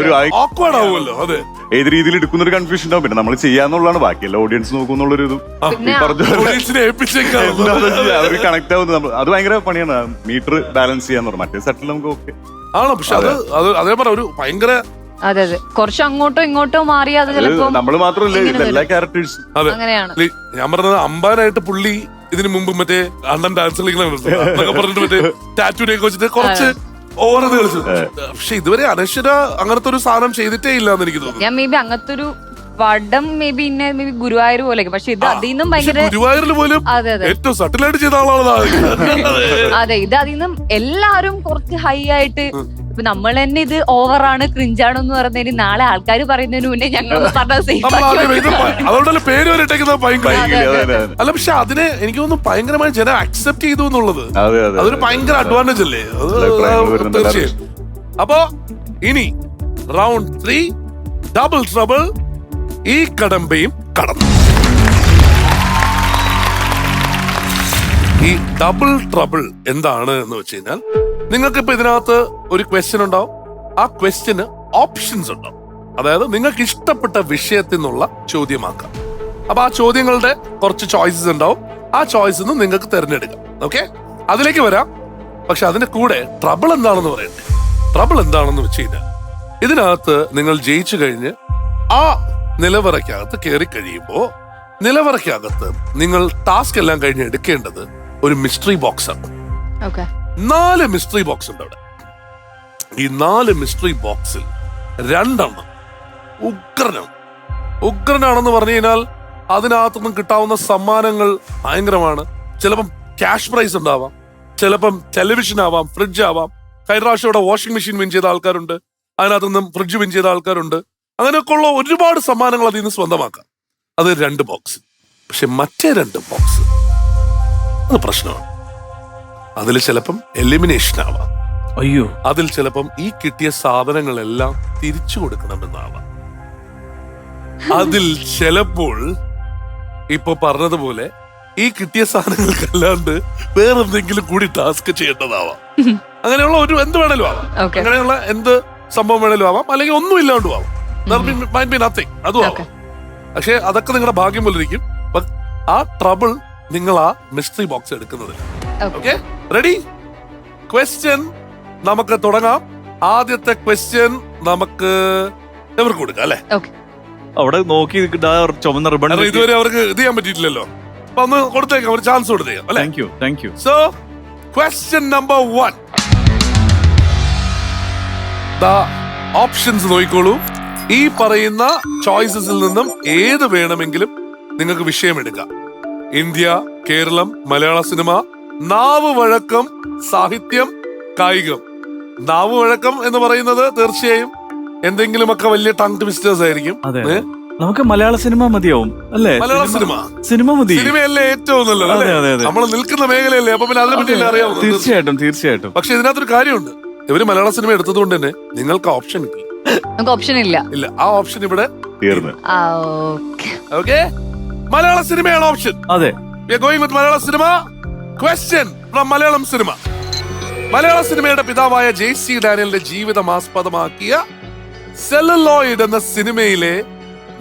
ഒരു awkward ആവുമല്ലോ. അതെ, ഏത് രീതിയിൽ എടുക്കുന്ന ഒരു കൺഫ്യൂഷൻ ഉണ്ടാവും. പിന്നെ നമ്മൾ ചെയ്യാന്നുള്ളതാണ്, ബാക്കിയല്ല ഓഡിയൻസ് നോക്കുന്നുള്ളൊരു ഇതും അവർ കണക്ട് ആവുന്നത്. അത് ഭയങ്കര പണിയാണ്, മീറ്റർ ബാലൻസ് ചെയ്യാന്ന് പറഞ്ഞു. മറ്റേ സെറ്റിൽ നമുക്ക് ഓക്കെ ആണോ? പക്ഷെ അതേപോലെ ഒരു ഭയങ്കര അതെ അതെ, കുറച്ച് അങ്ങോട്ടോ ഇങ്ങോട്ടോ മാറി അത് ചിലപ്പോ നമ്മള് മാത്രമല്ല എല്ലാ ക്യാരക്ടേഴ്സും. അങ്ങനെയാണ്. ഞാൻ പറഞ്ഞത് അമ്പാനായിട്ട് പുള്ളി ഇതിനു മുമ്പ് മറ്റേ അണ്ണൻ ഡാൻസ് കളിക്കണൊക്കെ പറഞ്ഞിട്ട് മറ്റേ ടാറ്റൂനെയൊക്കെ വെച്ചിട്ട് കുറച്ച് ഓവർ കളിച്ചു. പക്ഷെ ഇതുവരെ അനശ്വര അങ്ങനത്തെ ഒരു സാധനം ചെയ്തിട്ടേ ഇല്ല എന്ന് എനിക്ക് തോന്നുന്നു. ഞാൻ മേ ബി അങ്ങനത്തെ ഒരു പടം മേ ബി ഗുരുവായൂർ പോലെ, പക്ഷെ ഇത് അതിന്നും ഭയങ്കര ഗുരുവായൂരിൽ പോലും ഏറ്റവും സട്ടിലായിട്ട് ചെയ്ത ആളാണ്. അതെ, ഇത് അതിന്നും എല്ലാരും കുറച്ച് ഹൈ ആയിട്ട്. ഇപ്പൊ നമ്മൾ തന്നെ ഇത് ഓവറാണ്, ക്രിഞ്ചാണെന്ന് പറഞ്ഞതിന് നാളെ ആൾക്കാർ പറയുന്നതിന് മുന്നേ ഞങ്ങൾ അതുകൊണ്ടല്ല പേര് വരെ അല്ല. പക്ഷെ അതിനെ എനിക്ക് തോന്നുന്നു ഭയങ്കരമായി ജനം അക്സെപ്റ്റ് ചെയ്തു എന്നുള്ളത് അതൊരു ഭയങ്കര അഡ്വാൻറ്റേജ് അല്ലേ? തീർച്ചയായും. അപ്പോ ഇനി റൗണ്ട് 3 ഡബിൾ ട്രബിൾ, ഈ കടമ്പയും കടന്നു. ഈ ഡബിൾ ട്രബിൾ എന്താണ് എന്ന് വെച്ച് കഴിഞ്ഞാൽ, നിങ്ങൾക്ക് ഇപ്പൊ ഇതിനകത്ത് ഒരു ക്വസ്റ്റ്യൻ ഉണ്ടാവും. ആ ക്വസ്റ്റ്യന് ഓപ്ഷൻസ് ഉണ്ടാവും. അതായത് നിങ്ങൾക്ക് ഇഷ്ടപ്പെട്ട വിഷയത്തിൽ നിന്നുള്ള ചോദ്യമാക്കാം. അപ്പൊ ആ ചോദ്യങ്ങളുടെ കുറച്ച് ചോയ്സസ് ഉണ്ടാവും. ആ ചോയ്സിൽ നിന്ന് നിങ്ങൾക്ക് തിരഞ്ഞെടുക്കാം. ഓക്കെ, അതിലേക്ക് വരാം. പക്ഷെ അതിന്റെ കൂടെ ട്രബിൾ എന്താണെന്ന് പറയട്ടെ. ട്രബിൾ എന്താണെന്ന് വെച്ച് കഴിഞ്ഞാൽ, ഇതിനകത്ത് നിങ്ങൾ ജയിച്ചു കഴിഞ്ഞ് ആ നിലവറയ്ക്കകത്ത് കയറി കഴിയുമ്പോ നിലവറയ്ക്കകത്ത് നിങ്ങൾ ടാസ്ക് എല്ലാം കഴിഞ്ഞ് എടുക്കേണ്ടത് ഒരു മിസ്റ്ററി ബോക്സ് ആണ്. 4 മിസ്റ്ററി ബോക്സ് ഉണ്ട് അവിടെ. ഈ 4 മിസ്റ്ററി ബോക്സിൽ 2 ഉഗ്രനാണെന്ന് പറഞ്ഞു കഴിഞ്ഞാൽ അതിനകത്തുനിന്നും കിട്ടാവുന്ന സമ്മാനങ്ങൾ ഭയങ്കരമാണ്. ചിലപ്പം ക്യാഷ് പ്രൈസ് ഉണ്ടാവാം, ചിലപ്പം ടെലിവിഷൻ ആവാം, ഫ്രിഡ്ജ് ആവാം. കഴിഞ്ഞ പ്രാവശ്യം ഇവിടെ വാഷിംഗ് മെഷീൻ വിൻ ചെയ്ത ആൾക്കാരുണ്ട്, അതിനകത്തുനിന്നും ഫ്രിഡ്ജ് വിൻ ചെയ്ത ആൾക്കാരുണ്ട്. അങ്ങനെയൊക്കെ ഉള്ള ഒരുപാട് സമ്മാനങ്ങൾ അതിൽ നിന്ന് സ്വന്തമാക്കാം. അത് 2 ബോക്സ്. പക്ഷെ മറ്റേ 2 ബോക്സ് അത് പ്രശ്നമാണ്. അതിൽ ചിലപ്പം എലിമിനേഷൻ ആവാം. അയ്യോ, അതിൽ ചിലപ്പം ഈ കിട്ടിയ സാധനങ്ങളെല്ലാം തിരിച്ചു കൊടുക്കണമെന്നാവാം. അതിൽ ചിലപ്പോൾ ഇപ്പൊ പറഞ്ഞതുപോലെ ഈ കിട്ടിയ സാധനങ്ങൾക്കല്ലാണ്ട് വേറെന്തെങ്കിലും കൂടി ടാസ്ക് ചെയ്യേണ്ടതാവാം. അങ്ങനെയുള്ള ഒരു എന്ത് വേണേലും ആവാം. അങ്ങനെയുള്ള എന്ത് സംഭവം വേണേലും ആവാം, അല്ലെങ്കിൽ ഒന്നും ഇല്ലാണ്ടും ആവാം. നത്തിങ് അതും ആവാം. പക്ഷെ അതൊക്കെ നിങ്ങളുടെ ഭാഗ്യം പോലെ ഇരിക്കും. ആ ട്രബിൾ നിങ്ങൾ ആ മിസ്റ്ററി ബോക്സ് എടുക്കുന്നത്. Okay, ready? ക്വസ്റ്റ്യൻ നമുക്ക് തുടങ്ങാം. ആദ്യത്തെ ക്വസ്റ്റ്യൻ നമുക്ക് എവർക്ക് കൊടുക്കാം അല്ലെ? അവിടെ നോക്കി ചുമന്ന റിബൺ ഇതുവരെ അവർക്ക് ഇത് ചെയ്യാൻ പറ്റിയിട്ടില്ലല്ലോ. അപ്പൊ ഒന്ന് കൊടുത്തേക്കാം, ഒരു ചാൻസ് കൊടുത്തേക്കാം അല്ലെ? Thank you. So question number 1, options നോക്കിക്കോളൂ. ഈ പറയുന്ന ചോയ്സസിൽ നിന്നും ഏത് വേണമെങ്കിലും നിങ്ങൾക്ക് വിഷയം എടുക്കാം. ഇന്ത്യ, കേരളം, മലയാള സിനിമ, നാവ് വഴക്കം, സാഹിത്യം, കായികം. നാവ് വഴക്കം എന്ന് പറയുന്നത് തീർച്ചയായും എന്തെങ്കിലുമൊക്കെ വലിയ ടങ് ട്വിസ്റ്റേഴ്സ് ആയിരിക്കും. നമുക്ക് മലയാള സിനിമ മതിയാവും അല്ലേ? മലയാള സിനിമ മതി. സിനിമയല്ലേ ഏറ്റവും നല്ലത്, നമ്മൾ നിൽക്കുന്ന മേഖലയല്ലേ. അപ്പൊ പിന്നെ അതിനെ പറ്റി അറിയാം. തീർച്ചയായിട്ടും. പക്ഷെ ഇതിനകത്തൊരു കാര്യമുണ്ട്. ഇവര് മലയാള സിനിമ എടുത്തത് കൊണ്ട് തന്നെ നിങ്ങൾക്ക് ഓപ്ഷൻ കിട്ടി. ഓപ്ഷൻ ഇല്ല. ആ ഓപ്ഷൻ ഇവിടെ തീർന്നു. ഓക്കെ, മലയാള സിനിമയാണ് ഓപ്ഷൻ. അതെ, we are going with Malayala cinema. Question from Malayalam cinema. മലയാള സിനിമയുടെ പിതാവായ JC ഡാനിയലിന്റെ ജീവിതം ആസ്പദമാക്കിയ സെല്ലുലോയിഡ് എന്ന സിനിമയിലെ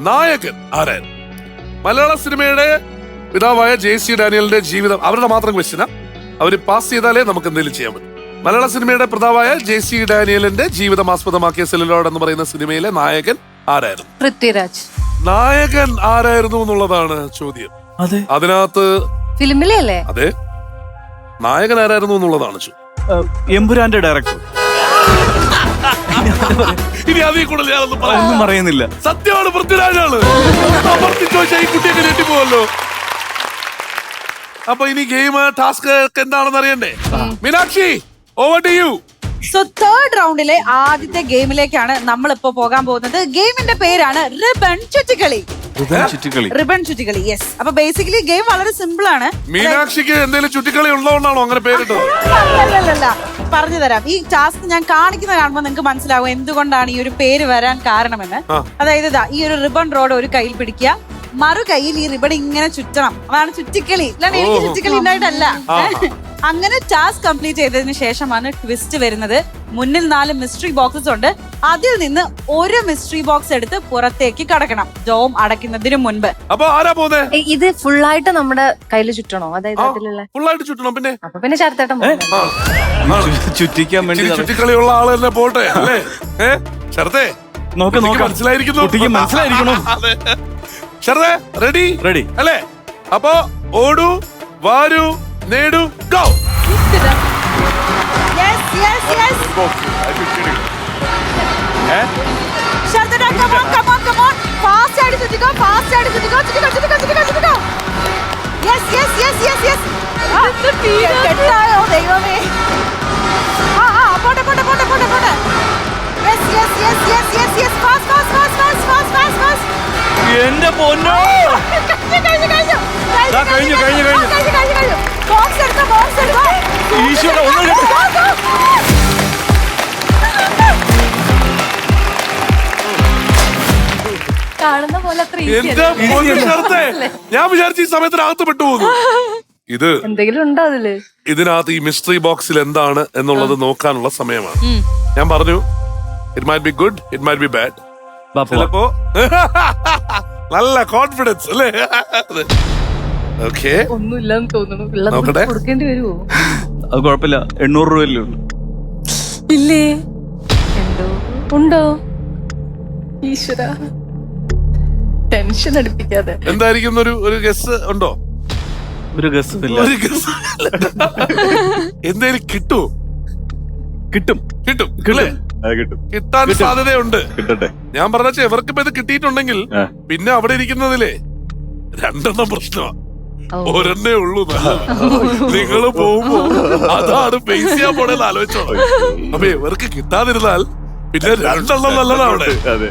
നായകൻ ആരായിരുന്നു? മലയാള സിനിമയുടെ പിതാവായ JC ഡാനിയലിന്റെ ജീവിതം അവരുടെ മാത്രം ക്വസ്റ്റ്യനാ. അവര് പാസ് ചെയ്താലേ നമുക്ക് എന്തെങ്കിലും ചെയ്യാൻ പറ്റും. മലയാള സിനിമയുടെ പിതാവായ JC ഡാനിയലിന്റെ ജീവിതം ആസ്പദമാക്കിയ സെല്ലുലോഡ് എന്ന് പറയുന്ന സിനിമയിലെ നായകൻ ആരായിരുന്നു? പൃഥ്വിരാജ്. നായകൻ ആരായിരുന്നു എന്നുള്ളതാണ് ചോദ്യം. അതെ, അതിനകത്ത് ഫിലിമിലെ അല്ലേ? അതെ, നായകൻ ആരായിരുന്നു എന്നുള്ളതാണ് ചോദ്യം. എമ്പുരാന്റെ ഡയറക്ടർ. ഇനി അതിൽ കൂടുതൽ ഞാനൊന്നും ഒന്നും പറയാം. പറയുന്നില്ല. സത്യമാണ്, പൃഥ്വിരാജാണ്. അമർത്തി ചോദിച്ചാൽ ഈ കുട്ടിയൊക്കെ ഞെട്ടിപ്പോവല്ലോ. അപ്പൊ ഇനി ഗെയിം ടാസ്ക് എന്താണെന്ന് അറിയണ്ടേ? Meenakshi, over to you. So third റൗണ്ടിലെ ആദ്യത്തെ ഗെയിമിലേക്കാണ് നമ്മൾ ഇപ്പോ പോകാൻ പോകുന്നത്. ഗെയിമിന്റെ പേരാണ് റിബൺ ചുറ്റിക്കളി. ചുറ്റിക്കളി. റിബൺ ചുറ്റിക്കളി, യെസ്. അപ്പൊ ബേസിക്കലി ഗെയിം വളരെ സിമ്പിൾ ആണ്. മീനാക്ഷിക്ക് എന്തെങ്കിലും ചുറ്റിക്കളി ഉള്ളതുകൊണ്ടാണോ അങ്ങനെ പേരിട്ടത്? അല്ലല്ല, പറഞ്ഞു തരാം. ഈ ടാസ്ക് ഞാൻ കാണിക്കുന്ന കാണുമ്പോൾ നിങ്ങൾക്ക് മനസ്സിലാവും എന്തുകൊണ്ടാണ് ഈ ഒരു പേര് വരാൻ കാരണമെന്ന്. അതായത് ഇതാ, ഈ ഒരു റിബൺ റോഡ് ഒരു കയ്യിൽ പിടിക്കുക, മറു കയ്യിൽ ഈ റിബൺ ഇങ്ങനെ ചുറ്റണം. അതാണ് ചുറ്റിക്കളി. അല്ലാണ്ട് എനിക്ക് ചുറ്റിക്കളി ഉണ്ടായിട്ടല്ല. അങ്ങനെ ടാസ്ക് കംപ്ലീറ്റ് ചെയ്തതിന് ശേഷമാണ് ട്വിസ്റ്റ് വരുന്നത്. മുന്നിൽ 4 മിസ്റ്ററി ബോക്സസ് ഉണ്ട്. അതിൽ നിന്ന് ഒരു മിസ്റ്ററി ബോക്സ് എടുത്ത് പുറത്തേക്ക് കടക്കണം, ഡോം അടയ്ക്കുന്നതിന് മുൻപ്. അപ്പൊ ആരാ പോന്നെ? ഇത് ഫുള്ളായിട്ട് നമ്മുടെ കയ്യിൽ ചുറ്റണോ? അതായത് അതിലുള്ള ഫുള്ളായിട്ട് ചുറ്റണം. പിന്നെ അപ്പൊ പിന്നെ ശരത്തേട്ടൻ ചുറ്റിക്കാൻ വേണ്ടി ചുറ്റിക്കളിയുള്ള ആള് തന്നെ പോട്ടെ അല്ലേ? ശരത്തെ നോക്ക് മനസ്സിലായിരിക്കുന്നു. കുട്ടിക്ക് മനസ്സിലായിരിക്കണം. ശരത്തെ റെഡി? റെഡി അല്ലേ? അപ്പൊ ഓടൂ, വാരൂ, നേടൂ, ഗോ. ദൈവമേ, പോട്ടെ പോട്ടെ പോട്ടെ പോട്ടെ പോട്ടെ. എന്റെ പൊന്നോ, ഈശ്വര കാണുന്ന പോലെ അത്ര എന്റെ പൊന്നു ശരത്തെ, ഞാൻ വിചാരിച്ച ഈ സമയത്തിനകത്ത് പെട്ടുപോകുന്നു. ഇത് എന്തെങ്കിലും ഉണ്ടോ അതില്? ഇതിനകത്ത് ഈ മിസ്റ്ററി ബോക്സിൽ എന്താണ് എന്നുള്ളത് നോക്കാനുള്ള സമയമാണ്. ഞാൻ പറഞ്ഞു, it might be good, it might be bad. ചിലപ്പോ നല്ല കോൺഫിഡൻസ് അല്ലേ? ഓക്കെ, ഒന്നുമില്ലെന്ന് തോന്നുന്നു. നോക്കട്ടെ. കൊടുക്കേണ്ടി വരുമോ? അത് കുഴപ്പമില്ല, 800 രൂപയല്ലേ ഉള്ളൂ. ഇല്ലേ? എന്തോ ഉണ്ടോ? ഈശ്വര, ടെൻഷൻ അടുപ്പിക്കാതെ. എന്തായിരിക്കും ഒരു ഗസ് ഉണ്ടോ? ഒരു ഗസ് ഇല്ല. ഒരു ഗസ് എന്തേലും കിട്ടുമോ? കിട്ടും കിട്ടും കിട്ടും കിട്ടാൻ സാധ്യതയുണ്ട്. കിട്ടട്ടെ. ഞാൻ പറഞ്ഞ ഇവർക്ക് ഇപ്പൊ ഇത് കിട്ടിയിട്ടുണ്ടെങ്കിൽ പിന്നെ അവിടെ ഇരിക്കുന്നതിലെ 2 പ്രശ്നമാണ്. ഒരെണ്ണേ ഉള്ളൂ. നിങ്ങൾ പോകുമ്പോ അതാണ് ഫേസ് ചെയ്യാൻ പോണെന്ന് ആലോചിച്ചോ. അപ്പൊ ഇവർക്ക് കിട്ടാതിരുന്നാൽ പിന്നെ 2 നല്ലതാണ് അവിടെ. അതെ,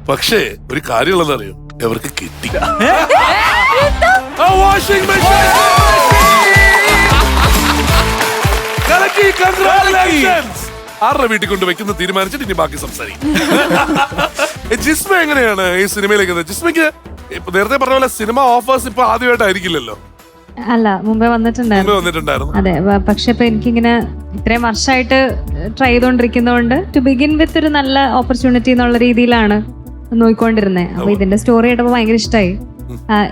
പക്ഷേ ഒരു കാര്യമുള്ളതെന്ന് അറിയോ? ഇവർക്ക് കിട്ടി. Washing machine. ആരുടെ വീട്ടിൽ കൊണ്ട് വെക്കുന്ന തീരുമാനിച്ചിട്ട് ഇനി ബാക്കി സംസാരിക്കും. ജിസ്മ എങ്ങനെയാണ് ഈ സിനിമയിലേക്ക്? ജിസ്മയ്ക്ക് ഇപ്പൊ നേരത്തെ പറഞ്ഞ പോലെ സിനിമ ഓഫേഴ്സ് ഇപ്പൊ ആദ്യമായിട്ടായിരിക്കില്ലല്ലോ. അല്ല, മുമ്പേ വന്നിട്ടുണ്ടായിരുന്നു. അതെ, പക്ഷെ ഇപ്പൊ എനിക്കിങ്ങനെ ഇത്രയും വർഷമായിട്ട് ട്രൈ ചെയ്തോണ്ടിരിക്കുന്നതുകൊണ്ട് ടു ബിഗിൻ വിത്ത് ഒരു നല്ല ഓപ്പർച്യൂണിറ്റി എന്നുള്ള രീതിയിലാണ് നോക്കിക്കൊണ്ടിരുന്നത്. അപ്പൊ ഇതിന്റെ സ്റ്റോറി ആയിട്ടപ്പോ ഭയങ്കര ഇഷ്ടമായി.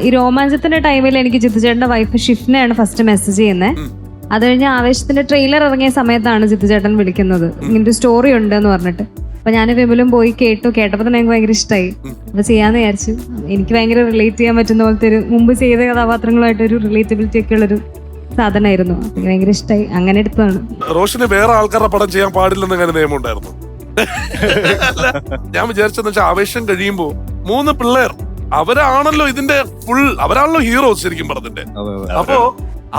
ഈ രോമാഞ്ചത്തിന്റെ ടൈമിൽ എനിക്ക് ജിത്തുചേട്ടന്റെ വൈഫ് ഷിഫ്നെയാണ് ഫസ്റ്റ് മെസ്സേജ് ചെയ്യുന്നത്. അത് കഴിഞ്ഞ് ആവേശത്തിന്റെ ട്രെയിലർ ഇറങ്ങിയ സമയത്താണ് ജിത്തുചേട്ടൻ വിളിക്കുന്നത്, ഇങ്ങനൊരു സ്റ്റോറി ഉണ്ട് എന്ന് പറഞ്ഞിട്ട്. അപ്പൊ ഞാൻ വിമലും പോയി കേട്ടപ്പോ തന്നെ എനിക്ക് ഭയങ്കര ഇഷ്ടമായി. അപ്പൊ ചെയ്യാന്ന് വിചാരിച്ചു. എനിക്ക് ഭയങ്കര റിലേറ്റ് ചെയ്യാൻ പറ്റുന്ന പോലത്തെ ഒരു, മുമ്പ് ചെയ്ത കഥാപാത്രങ്ങളുമായിട്ട് ഒരു റിലേറ്റബിലിറ്റി ഒക്കെ ഉള്ളൊരു സാധനമായിരുന്നു. എനിക്ക് ഭയങ്കര ഇഷ്ടമായി, അങ്ങനെ എടുത്തതാണ്. റോഷന് വേറെ ആൾക്കാരുടെ പടം ചെയ്യാൻ പാടില്ലെന്ന് അങ്ങനെ നിയമം ഉണ്ടായിരുന്നു. ഞാൻ വിചാരിച്ചെന്ന് വെച്ചാൽ ആവേശം കഴിയുമ്പോ 3 പിള്ളേർ അവരാണല്ലോ ഇതിന്റെ അവരാണല്ലോ ഹീറോസ് ശരിക്കും പറഞ്ഞിട്ട്. അപ്പോ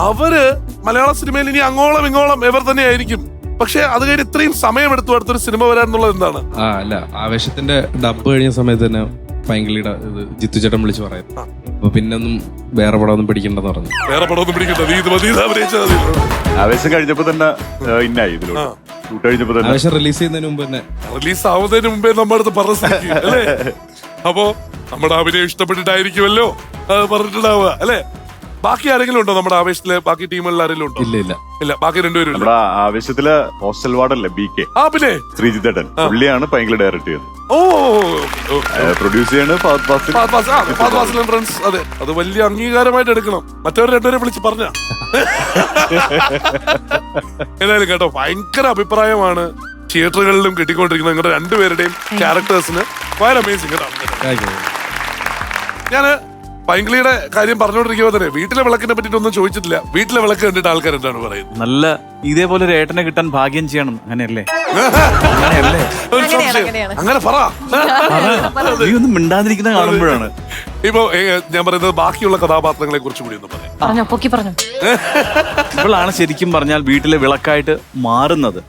അവര് മലയാള സിനിമയിൽ ഇനി അങ്ങോളം ഇങ്ങോളം ഇവർ തന്നെ ആയിരിക്കും. പക്ഷെ അത് കഴിഞ്ഞ് ഇത്രയും സമയമെടുത്തു അടുത്തൊരു സിനിമ വരാന്നുള്ളത് എന്താണ്? അല്ല, ആവേശത്തിന്റെ ഡബ് കഴിഞ്ഞ സമയത്ത് തന്നെ പൈങ്കിളിയുടെ ഇത് ജിത്തുചേട്ടൻ വിളിച്ച് പറയുന്നു. അപ്പൊ പിന്നെ ഒന്നും വേറെ പടമൊന്നും പിടിക്കണ്ടെന്ന് പറഞ്ഞു. വേറെ പടമൊന്നും പിടിക്കണ്ട, ആവേശം കഴിഞ്ഞപ്പോ തന്നെ ഇന്നായി ഇതിലോട്ട്. ഷൂട്ട് കഴിഞ്ഞപ്പോ തന്നെ, ആവേശം റിലീസ് ചെയ്യുന്നതിന് മുമ്പ് തന്നെ, റിലീസ് ആവുന്നതിന് മുമ്പേ നമ്മുടെ അടുത്ത് പറഞ്ഞ അല്ലേ? അപ്പോ നമ്മുടെ അഭിനയം ഇഷ്ടപ്പെട്ടിട്ടായിരിക്കുമല്ലോ പറഞ്ഞിട്ടുണ്ടാവുക അല്ലെ? ബാക്കി ആരെങ്കിലും ഉണ്ടോ നമ്മുടെ ആവേശത്തിലെ? ബാക്കി ടീമുകളിൽ ആരെങ്കിലും ഉണ്ടോ? ഇല്ല, ബാക്കി 2 പേരും. നമ്മുടെ ആവേശത്തിലെ ഹോസ്റ്റൽ വാർഡല്ലേ BK, പിന്നെ ശ്രീജിത്തേട്ടൻ, പുള്ളിയാണ് പൈങ്കിളി ഡയറക്ട് ചെയ്യുന്നത്. ഓ പ്രൊഡ്യൂസ് ചെയ്യാണ് ഫഹദ് ഫാസിൽ. Fahad Fazil and friends. അതെ, അത് വലിയ അംഗീകാരമായിട്ട് എടുക്കണം. മറ്റവർ രണ്ടുപേരെ വിളിച്ച് പറഞ്ഞ ഏതായാലും കേട്ടോ, ഭയങ്കര അഭിപ്രായമാണ് തിയേറ്ററുകളിലും കിട്ടിക്കൊണ്ടിരിക്കുന്ന നിങ്ങളുടെ രണ്ടുപേരുടെയും ക്യാരക്ടേഴ്സിന്. വളരെ അമേസിംഗ് കേട്ടോ. ഞാന് പൈങ്കിളിയുടെ കാര്യം പറഞ്ഞുകൊണ്ടിരിക്കുമ്പോ തന്നെ വീട്ടിലെ വിളക്കിനെ പറ്റിട്ടൊന്നും ചോദിച്ചിട്ടില്ല. വീട്ടിലെ വിളക്ക് കണ്ടിട്ട് ആൾക്കാർ എന്താണ് പറയുന്നത്? നല്ല ഇതേപോലെ ഒരു ഏട്ടനെ കിട്ടാൻ ഭാഗ്യം ചെയ്യണം, അങ്ങനെയല്ലേ? അങ്ങനെയല്ലേ? ഒരു സംശയം. അങ്ങനെ പറ. നീ ഒന്നും മിണ്ടാതിരിക്കുന്ന കാണുമ്പോഴാണ്. ഇപ്പൊ ഞാൻ പറയുന്നത് ബാക്കിയുള്ള കഥാപാത്രങ്ങളെ കുറിച്ച് കൂടി ഒന്ന് പറയാം. പറഞ്ഞോ, പൊക്കി പറഞ്ഞു. ഇപ്പോഴാണ് ശരിക്കും പറഞ്ഞാൽ വീട്ടിലെ വിളക്കായിട്ട് മാറുന്നത്.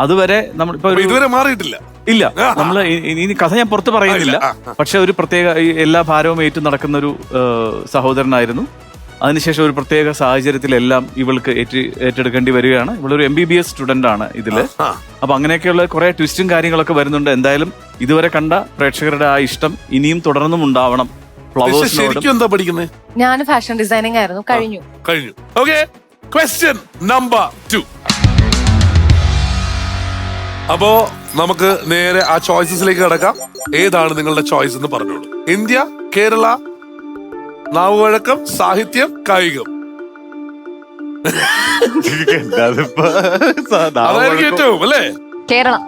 അതുവരെ നമ്മളിപ്പോ ഇതുവരെ മാറിയിട്ടില്ല. ഇല്ല, നമ്മള് ഇനി കഥ ഞാൻ പുറത്ത് പറയുന്നില്ല. പക്ഷെ ഒരു പ്രത്യേക എല്ലാ ഭാരവും ഏറ്റു നടക്കുന്ന ഒരു സഹോദരനായിരുന്നു. അതിനുശേഷം ഒരു പ്രത്യേക സാഹചര്യത്തിലെല്ലാം ഇവൾക്ക് ഏറ്റെടുക്കേണ്ടി വരികയാണ്. ഇവളൊരു MBBS സ്റ്റുഡന്റ് ആണ് ഇതില്. അപ്പൊ അങ്ങനെയൊക്കെയുള്ള കുറെ ട്വിസ്റ്റും കാര്യങ്ങളൊക്കെ വരുന്നുണ്ട്. എന്തായാലും ഇതുവരെ കണ്ട പ്രേക്ഷകരുടെ ആ ഇഷ്ടം ഇനിയും തുടർന്നും ഉണ്ടാവണം. ശരിക്കും എന്താ പഠിക്കുന്നത്? ഞാൻ ഫാഷൻ ഡിസൈനിങ് ആയിരുന്നു. കഴിഞ്ഞു. Okay, question number 2. അപ്പോ നമുക്ക് നേരെ ആ ചോയ്സസിലേക്ക് കിടക്കാം. ഏതാണ് നിങ്ങളുടെ ചോയ്സ് എന്ന് പറഞ്ഞോളൂ. ഇന്ത്യ, കേരള, നാവുവഴക്കം, സാഹിത്യം, കായികം. അതായിരിക്കും ഏറ്റവും അല്ലേ? കേരളം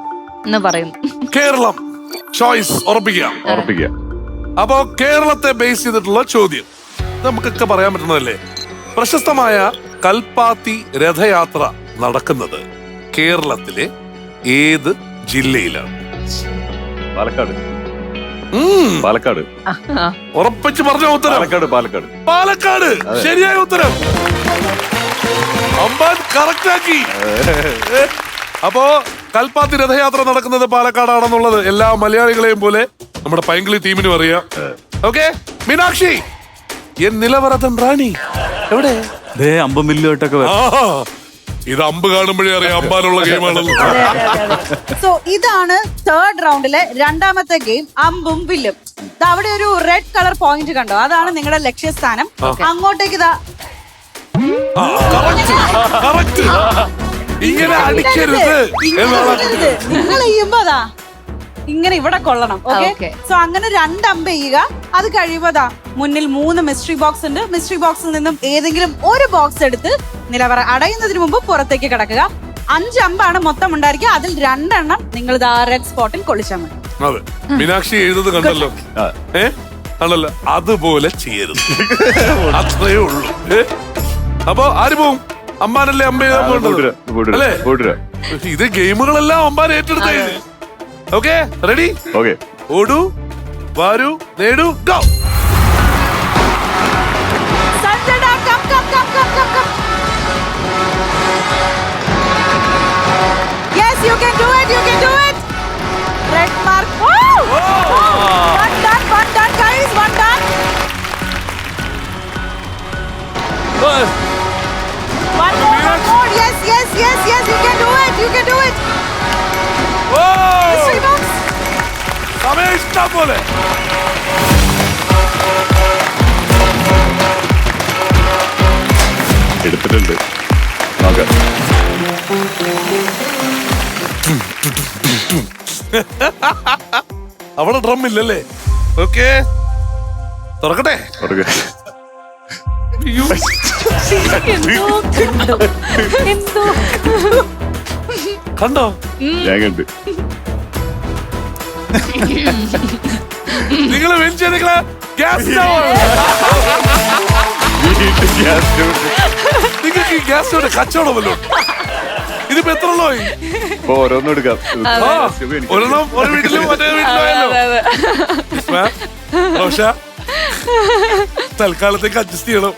എന്ന് പറയുന്നു. കേരളം ചോയ്സ് ഉറപ്പിക്കുക. അപ്പോ കേരളത്തെ ബേസ് ചെയ്തിട്ടുള്ള ചോദ്യം നമുക്കൊക്കെ പറയാൻ പറ്റുന്നതല്ലേ. പ്രശസ്തമായ കൽപ്പാത്തി രഥയാത്ര നടക്കുന്നത് കേരളത്തിലെ ഏത് ജില്ലയിലാണ്? പാലക്കാട്. പാലക്കാട്. ഉറപ്പിച്ച് പറഞ്ഞ ഉത്തരം പാലക്കാട്. ശരിയായ ഉത്തരം. അമ്പാൻ കറക്റ്റ് ആക്കി. അപ്പോ കൽപ്പാത്തി രഥയാത്ര നടക്കുന്നത് പാലക്കാടാണെന്നുള്ളത് എല്ലാ മലയാളികളെയും പോലെ നമ്മുടെ പൈങ്കിളി ടീമിനും അറിയാം. ഓക്കെ, മീനാക്ഷി എൻ നിലവറതൻ റാണി എവിടെ? അമ്പം മില്ലുമായിട്ടൊക്കെ ഇത് അമ്പ് കാണുമ്പോഴേ അറിയാം അമ്പാനുള്ള ഗെയിമാണല്ലോ. സോ ഇതാണ് തേർഡ് റൗണ്ടിലെ രണ്ടാമത്തെ ഗെയിം, അമ്പും വില്ലും. അവിടെ ഒരു റെഡ് കളർ പോയിന്റ് കണ്ടോ? അതാണ് നിങ്ങളുടെ ലക്ഷ്യസ്ഥാനം. അങ്ങോട്ടേക്ക് ഇതാ ഇങ്ങനെ അടിക്കരുത്. നിങ്ങൾ ചെയ്യുമ്പോ അതാ ഇങ്ങനെ ഇവിടെ കൊള്ളണം. ഓക്കെ, സോ അങ്ങനെ 2 അമ്പ് ചെയ്യുക. അത് കഴിയുമ്പോതാ മുന്നിൽ 3 മിസ്റ്ററി ബോക്സ് ഉണ്ട്. മിസ്റ്ററി ബോക്സിൽ നിന്നും ഏതെങ്കിലും ഒരു ബോക്സ് എടുത്ത് നിലവറ അടയുന്നതിന് മുമ്പ് പുറത്തേക്ക് കിടക്കുക. 5 അമ്പാണ് മൊത്തം ഉണ്ടായിരിക്കുക. അതിൽ 2 എണ്ണം നിങ്ങൾ ഇതാ റെഡ് സ്പോട്ടിൽ കൊള്ളിച്ചാൽ മതി. അതെ, മീനാക്ഷി എഴുതുന്നത് കണ്ടല്ലോ. ആണല്ലോ, അതുപോലെ ചെയ്യരുത്. അത്രയേ ഉള്ളൂ. അപ്പൊ ആര് പോവും? അമ്പാനല്ലേ അമ്പ എഴുതാൻ പോകേണ്ടത് അല്ലേ? ഇത് ഗെയിമുകളെല്ലാം അമ്പാൻ ഏറ്റെടുത്തേ. Okay, ready? ഓടൂ, വാരൂ, നേടൂ, go. Yes, you can do it. You can do it. Red mark. Oh! One done, guys. One done. One more. Yes. You can do it. You can do it. Mystery box. സമയം ഇഷ്ടം പോലെ. എടുത്തിട്ടുണ്ട്. നോക്കാം. അവിടെ drum ഇല്ലല്ലേ? Okay, തുറക്കട്ടെ. കണ്ടോ? ഞാൻ കണ്ട്. നിങ്ങള് നിങ്ങള് ഗ്യാസ് നിങ്ങൾക്ക് ഈ ഗ്യാസ് സ്റ്റോയുടെ കച്ചവടമല്ലോ. ഇതിപ്പോ എത്ര ഉള്ളോയി? ഓരോന്നും എടുക്കാം. ഒരെണ്ണം ഒരു വീട്ടിലും മറ്റേ വീട്ടിലും തൽക്കാലത്തേക്ക് അഡ്ജസ്റ്റ് ചെയ്യണം.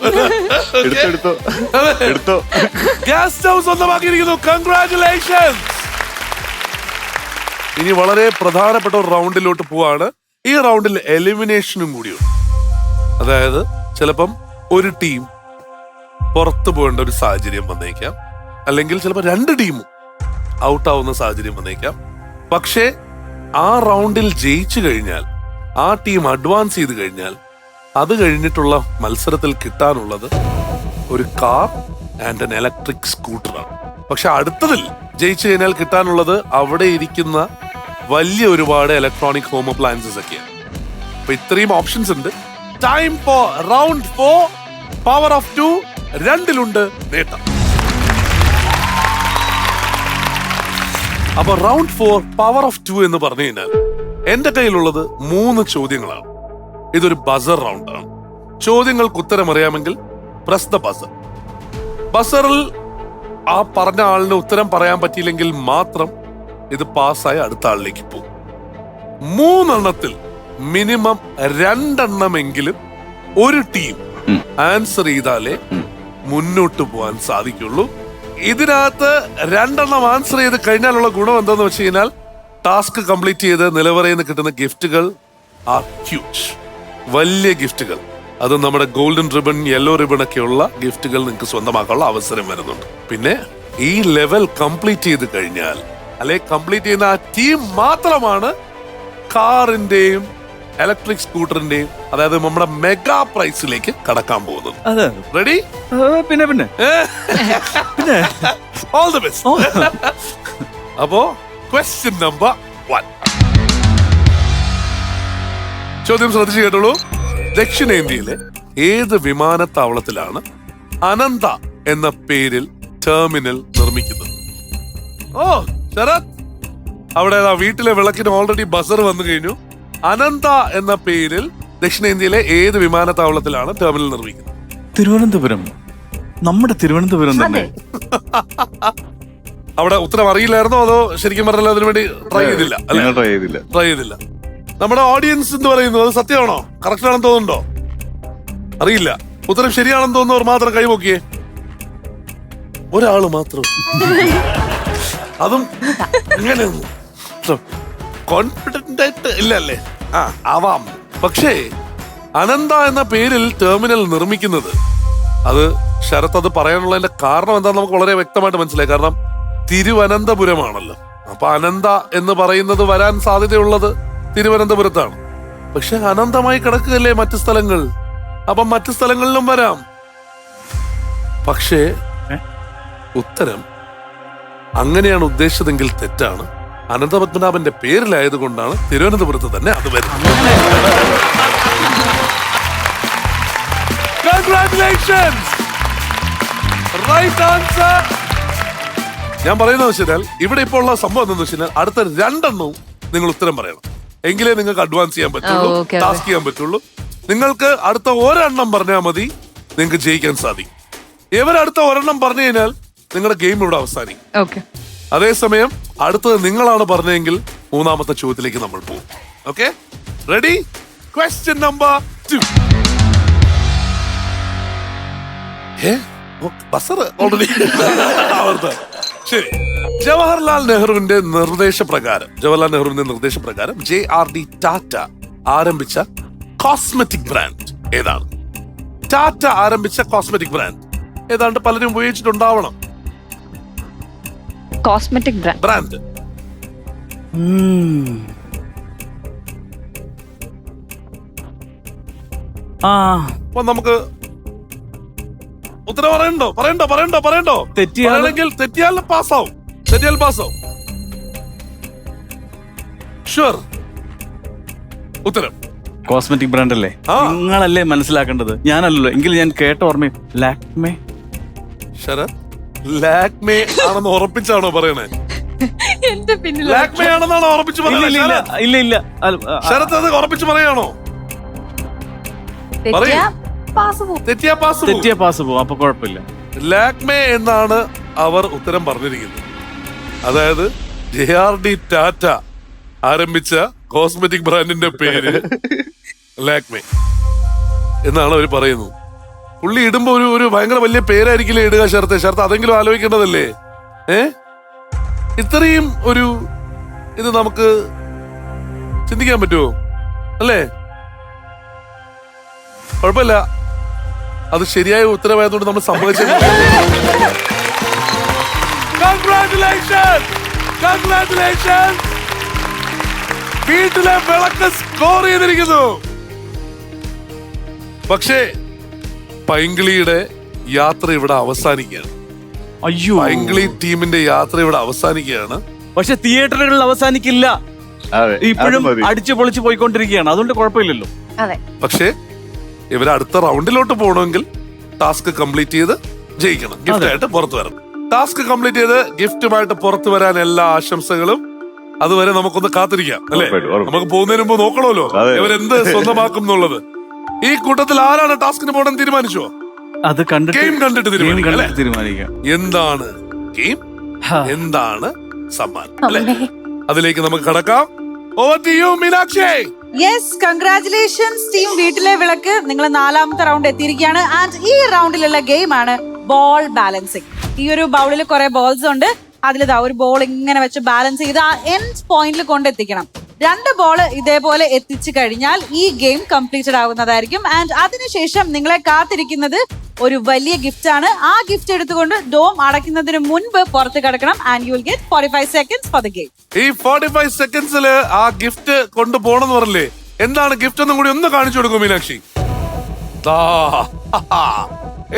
എടുത്തോ. ഗ്യാസ് സ്റ്റൗ സ്വന്തമാക്കിയിരിക്കുന്നു. കൺഗ്രാറ്റുലേഷൻസ്. ഇനി വളരെ പ്രധാനപ്പെട്ട ഒരു റൗണ്ടിലോട്ട് പോവാണ്. ഈ റൗണ്ടിൽ എലിമിനേഷനും കൂടിയുണ്ട്. അതായത് ചിലപ്പം ഒരു ടീം പുറത്തു പോകേണ്ട ഒരു സാഹചര്യം വന്നേക്കാം, അല്ലെങ്കിൽ ചിലപ്പോൾ 2 ടീമും ഔട്ടാവുന്ന സാഹചര്യം വന്നേക്കാം. പക്ഷേ ആ റൗണ്ടിൽ ജയിച്ചു കഴിഞ്ഞാൽ, ആ ടീം അഡ്വാൻസ് ചെയ്ത് കഴിഞ്ഞാൽ, അത് കഴിഞ്ഞിട്ടുള്ള മത്സരത്തിൽ കിട്ടാനുള്ളത് ഒരു കാർ ആൻഡ് എൻ ഇലക്ട്രിക് സ്കൂട്ടറാണ്. പക്ഷെ അടുത്തതിൽ ജയിച്ചു കഴിഞ്ഞാൽ കിട്ടാനുള്ളത് അവിടെ ഇരിക്കുന്ന വലിയ ഒരുപാട് ഇലക്ട്രോണിക് ഹോം അപ്ലയൻസസ് ഒക്കെയാണ്. അപ്പൊ ഇത്രയും ഓപ്ഷൻസ് ഉണ്ട്. Time for round 4 power of 2. 2-ലുണ്ട് നേട്ടം. അപ്പൊ റൗണ്ട് 4 പവർ ഓഫ് 2 എന്ന് പറഞ്ഞു കഴിഞ്ഞാൽ എന്റെ കയ്യിലുള്ളത് 3 ചോദ്യങ്ങളാണ്. ഇതൊരു ബസർ റൗണ്ടാണ്. ചോദ്യങ്ങൾക്ക് ഉത്തരം അറിയാമെങ്കിൽ പ്രസ് ദ ബസർ. ബസറിൽ ആ പറഞ്ഞ ആളിന് ഉത്തരം പറയാൻ പറ്റിയില്ലെങ്കിൽ മാത്രം ഇത് പാസ്സായി അടുത്ത ആളിലേക്ക് പോകും. 3 എണ്ണത്തിൽ മിനിമം 2 എണ്ണമെങ്കിലും ഒരു ടീം ആൻസർ ചെയ്താലേ മുന്നോട്ട് പോകാൻ സാധിക്കുള്ളൂ. ഇതിനകത്ത് 2 എണ്ണം ആൻസർ ചെയ്ത് കഴിഞ്ഞാലുള്ള ഗുണം എന്താന്ന് വെച്ച് കഴിഞ്ഞാൽ ടാസ്ക് കംപ്ലീറ്റ് ചെയ്ത് നിലവറയിൽ നിന്ന് കിട്ടുന്ന ഗിഫ്റ്റുകൾ ആർ ഹ്യൂജ്. വലിയ ഗിഫ്റ്റുകൾ. അത് നമ്മുടെ ഗോൾഡൻ റിബൺ, യെല്ലോ റിബൺ ഒക്കെയുള്ള ഗിഫ്റ്റുകൾ നിങ്ങൾക്ക് സ്വന്തമാക്കാനുള്ള അവസരം വരുന്നുണ്ട്. പിന്നെ ഈ ലെവൽ കംപ്ലീറ്റ് ചെയ്ത് കഴിഞ്ഞാൽ അല്ലെ കംപ്ലീറ്റ് ചെയ്യുന്ന ആ ടീം മാത്രമാണ് കാറിന്റെയും ഇലക്ട്രിക് സ്കൂട്ടറിന്റെയും അതായത് നമ്മുടെ മെഗാ പ്രൈസിലേക്ക് കടക്കാൻ പോകുന്നത്. റെഡി? പിന്നെ പിന്നെ ഓൾ ദി ബെസ്റ്റ്. അപ്പോ ക്വസ്റ്റ്യൻ നമ്പർ 1. ചോദ്യം ശ്രദ്ധിച്ചു കേട്ടോളൂ. ദക്ഷിണേന്ത്യയിലെ ഏത് വിമാനത്താവളത്തിലാണ് അനന്ത എന്ന പേരിൽ ടെർമിനൽ നിർമ്മിക്കുന്നത്? ഓ ശരത്, അവിടെ വീട്ടിലെ വിളക്കിന് ഓൾറെഡി ബസർ വന്നു കഴിഞ്ഞു. അനന്ത എന്ന പേരിൽ ദക്ഷിണേന്ത്യയിലെ ഏത് വിമാനത്താവളത്തിലാണ് ടെർമിനൽ നിർമ്മിക്കുന്നത്? തിരുവനന്തപുരം. നമ്മുടെ തിരുവനന്തപുരം തന്നെ. അവിടെ ഉത്തരം അറിയില്ലായിരുന്നോ അതോ ശരിക്കും പറഞ്ഞാൽ അതിനു വേണ്ടി ട്രൈ ചെയ്തില്ല? ട്രൈ ചെയ്തില്ല. നമ്മുടെ ഓഡിയൻസ് എന്ന് പറയുന്നത് അത് സത്യമാണോ, കറക്റ്റ് ആണെന്ന് തോന്നുന്നുണ്ടോ? അറിയില്ല. ഉത്തരം ശരിയാണെന്ന് തോന്നുന്നവർ മാത്രം കൈപൊക്കിയേ. ഒരാള് മാത്രം. അതും ഇങ്ങനെ കോൺഫിഡന്റ് ആയിട്ട് ഇല്ലല്ലേ? ആവാം. പക്ഷേ അനന്ത എന്ന പേരിൽ ടെർമിനൽ നിർമ്മിക്കുന്നത്, അത് ശരത്ത് അത് പറയാനുള്ളതിന്റെ കാരണം എന്താന്ന് നമുക്ക് വളരെ വ്യക്തമായിട്ട് മനസ്സിലായി. കാരണം തിരുവനന്തപുരമാണല്ലോ. അപ്പൊ അനന്ത എന്ന് പറയുന്നത് വരാൻ സാധ്യതയുള്ളത് തിരുവനന്തപുരത്താണ്. പക്ഷെ അനന്തമായി കിടക്കുകയല്ലേ മറ്റു സ്ഥലങ്ങൾ. അപ്പം മറ്റു സ്ഥലങ്ങളിലും വരാം. പക്ഷേ ഉത്തരം അങ്ങനെയാണ് ഉദ്ദേശിച്ചതെങ്കിൽ തെറ്റാണ്. അനന്തപത്മനാഭന്റെ പേരിലായതുകൊണ്ടാണ് തിരുവനന്തപുരത്ത് തന്നെ അത് വരുന്നത്. Congratulations! Right answer. ഞാൻ പറയുന്നത് വെച്ചാൽ ഇവിടെ ഇപ്പോൾ ഉള്ള സംഭവം എന്താണെന്ന് വെച്ചാൽ അടുത്ത 2 എണ്ണവും നിങ്ങൾ ഉത്തരം പറയണം. എങ്കിലേ നിങ്ങൾക്ക് അഡ്വാൻസ് ചെയ്യാൻ പറ്റുള്ളൂ, ടാസ്ക് ചെയ്യാൻ പറ്റുള്ളൂ. നിങ്ങൾക്ക് അടുത്ത 1 എണ്ണം പറഞ്ഞാൽ മതി, നിങ്ങൾക്ക് ജയിക്കാൻ സാധിക്കും. ഇവരടുത്ത 1 എണ്ണം പറഞ്ഞു കഴിഞ്ഞാൽ നിങ്ങളുടെ ഗെയിം ഇവിടെ അവസാനിക്കും. അതേസമയം അടുത്തത് നിങ്ങളാണ് പറഞ്ഞതെങ്കിൽ 3ാമത്തെ ചോദ്യത്തിലേക്ക് നമ്മൾ പോകും. Okay, ready? Question number 2. Buzzer already. ശരി. ജവഹർലാൽ നെഹ്റുവിന്റെ നിർദ്ദേശപ്രകാരം JRD ടാറ്റ ആരംഭിച്ച കോസ്മെറ്റിക് ബ്രാൻഡ് ഏതാണ്? ടാറ്റ ആരംഭിച്ച കോസ്മെറ്റിക് ബ്രാൻഡ് ഏതാണ്ട് പലരും ഉപയോഗിച്ചിട്ടുണ്ടാവണം. Cosmetic brand. അപ്പൊ നമുക്ക് ഉത്തരം പറയണ്ടോ? തെറ്റിയാൽ പാസ്സാവും. ഷുവർ. ഉത്തരം കോസ്മെറ്റിക് ബ്രാൻഡ് അല്ലേ? നിങ്ങളല്ലേ മനസ്സിലാക്കേണ്ടത്, ഞാനല്ലല്ലോ. എങ്കിൽ ഞാൻ കേട്ട ഓർമ്മ ലാക്മേ. ശരത്, ലാക്മേ ആണെന്ന് ഉറപ്പിച്ചാണോ പറയണേ? ലാക്മേ ആണെന്നാണോ ഉറപ്പിച്ച് പറയുന്നത്? ഇല്ല. ശരത് അത് ഉറപ്പിച്ച് പറയാണോ? തെറ്റിയാ പാസ് പോവും. അപ്പൊ കുഴപ്പമില്ല. ലാക്മേ എന്നാണ് അവർ ഉത്തരം പറഞ്ഞിരിക്കുന്നത്. അതായത് JRD ടാറ്റ ആരംഭിച്ച കോസ്മെറ്റിക് ബ്രാൻഡിന്റെ പേര് ലാക്മേ എന്നാണ് അവർ പറയുന്നത്. പുള്ളി ഇടുമ്പോ ഒരു ഭയങ്കര വലിയ പേരായിരിക്കില്ലേ ഇടുക ശരത്ത് അതെങ്കിലും ആലോചിക്കേണ്ടതല്ലേ? ഇത്രയും ഒരു ഇത് നമുക്ക് ചിന്തിക്കാൻ പറ്റുമോ? അല്ലേ? കുഴപ്പമില്ല, അത് ശരിയായ ഉത്തരവായതുകൊണ്ട് നമ്മൾ സമ്മതിച്ചു. വീട്ടിലെ വിളക്ക് സ്കോർ ചെയ്തിരിക്കുന്നു. പക്ഷേ പൈങ്കിളിയുടെ യാത്ര ഇവിടെ അവസാനിക്കുകയാണ്. അയ്യോ, പൈങ്കിളി ടീമിന്റെ യാത്ര ഇവിടെ അവസാനിക്കുകയാണ്. പക്ഷെ തിയേറ്ററുകളിൽ അവസാനിക്കില്ല. അതെ, ഇപ്പോഴും അത് മതി. അടിച്ചു പൊളിച്ച് പോയിക്കൊണ്ടിരിക്കുകയാണ്, അതുകൊണ്ട് കുഴപ്പമില്ലല്ലോ. അതെ. പക്ഷേ ഇവർ അടുത്ത റൗണ്ടിലോട്ട് പോകണമെങ്കിൽ ടാസ്ക് കംപ്ലീറ്റ് ചെയ്ത് ജയിക്കണം, ഗിഫ്റ്റ് ആയിട്ട് പുറത്തു വരണം. ടാസ്ക് കംപ്ലീറ്റ് ചെയ്ത് ഗിഫ്റ്റുമായിട്ട് പുറത്തു വരാൻ എല്ലാ ആശംസകളും. അതുവരെ നമുക്കൊന്ന് കാത്തിരിക്കാം അല്ലേ? ഉറപ്പായിട്ടും. നമുക്ക് പോകുന്നതിന് മുമ്പ് നോക്കണമല്ലോ അതെ. ഇവരെന്ത് സ്വന്തമാക്കും എന്നുള്ളത്. ഈ കൂട്ടത്തിൽ ആരാണ് ടാസ്കിന് പോകണം തീരുമാനിച്ചോ? അത് കണ്ടിട്ട് ഗെയിം കണ്ടിട്ട് തീരുമാനിക്കാം അല്ലേ? തീരുമാനിക്കാം. എന്താണ് ഗെയിം, എന്താണ് സമ്മാനം അല്ലേ? അതിലേക്ക് നമുക്ക് കടക്കാം. Over to you Meenakshi. Yes, congratulations team വീട്ടിലെ വിളക്ക്. നിങ്ങൾ 4ാമത്തെ റൗണ്ട് എത്തിയിരിക്കുകയാണ്. ആൻഡ് ഈ റൗണ്ടിലുള്ള ഗെയിമാണ് ബോൾ ബാലൻസിങ്. ഈ ഒരു ബൗളിൽ കുറെ ബോൾസ് ഉണ്ട്. അതിലിതാ ഒരു ബോൾ ഇങ്ങനെ വെച്ച് ബാലൻസ് ചെയ്ത് ആ എൻഡ് പോയിന്റിൽ കൊണ്ടെത്തിക്കണം. 2 ബോൾ ഇതേപോലെ എത്തിച്ചു കഴിഞ്ഞാൽ ഈ ഗെയിം കംപ്ലീറ്റഡ് ആവുന്നതായിരിക്കും. ആൻഡ് അതിനുശേഷം നിങ്ങളെ കാത്തിരിക്കുന്നത് ഒരു വലിയ ഗിഫ്റ്റ് ആണ്. ആ ഗിഫ്റ്റ് എടുത്തുകൊണ്ട് ഡോം അടയ്ക്കുന്നതിന് മുൻപ് പുറത്ത് കിടക്കണം. And you will get 45 seconds for the game. ഈ 45 സെക്കൻഡ്സിൽ ആ ഗിഫ്റ്റ് കൊണ്ടുപോകണമെന്ന് പറഞ്ഞില്ലേ? എന്താണ് ഗിഫ്റ്റ് എന്നും കൂടി ഒന്ന് കാണിച്ചു കൊടുക്കും Meenakshi.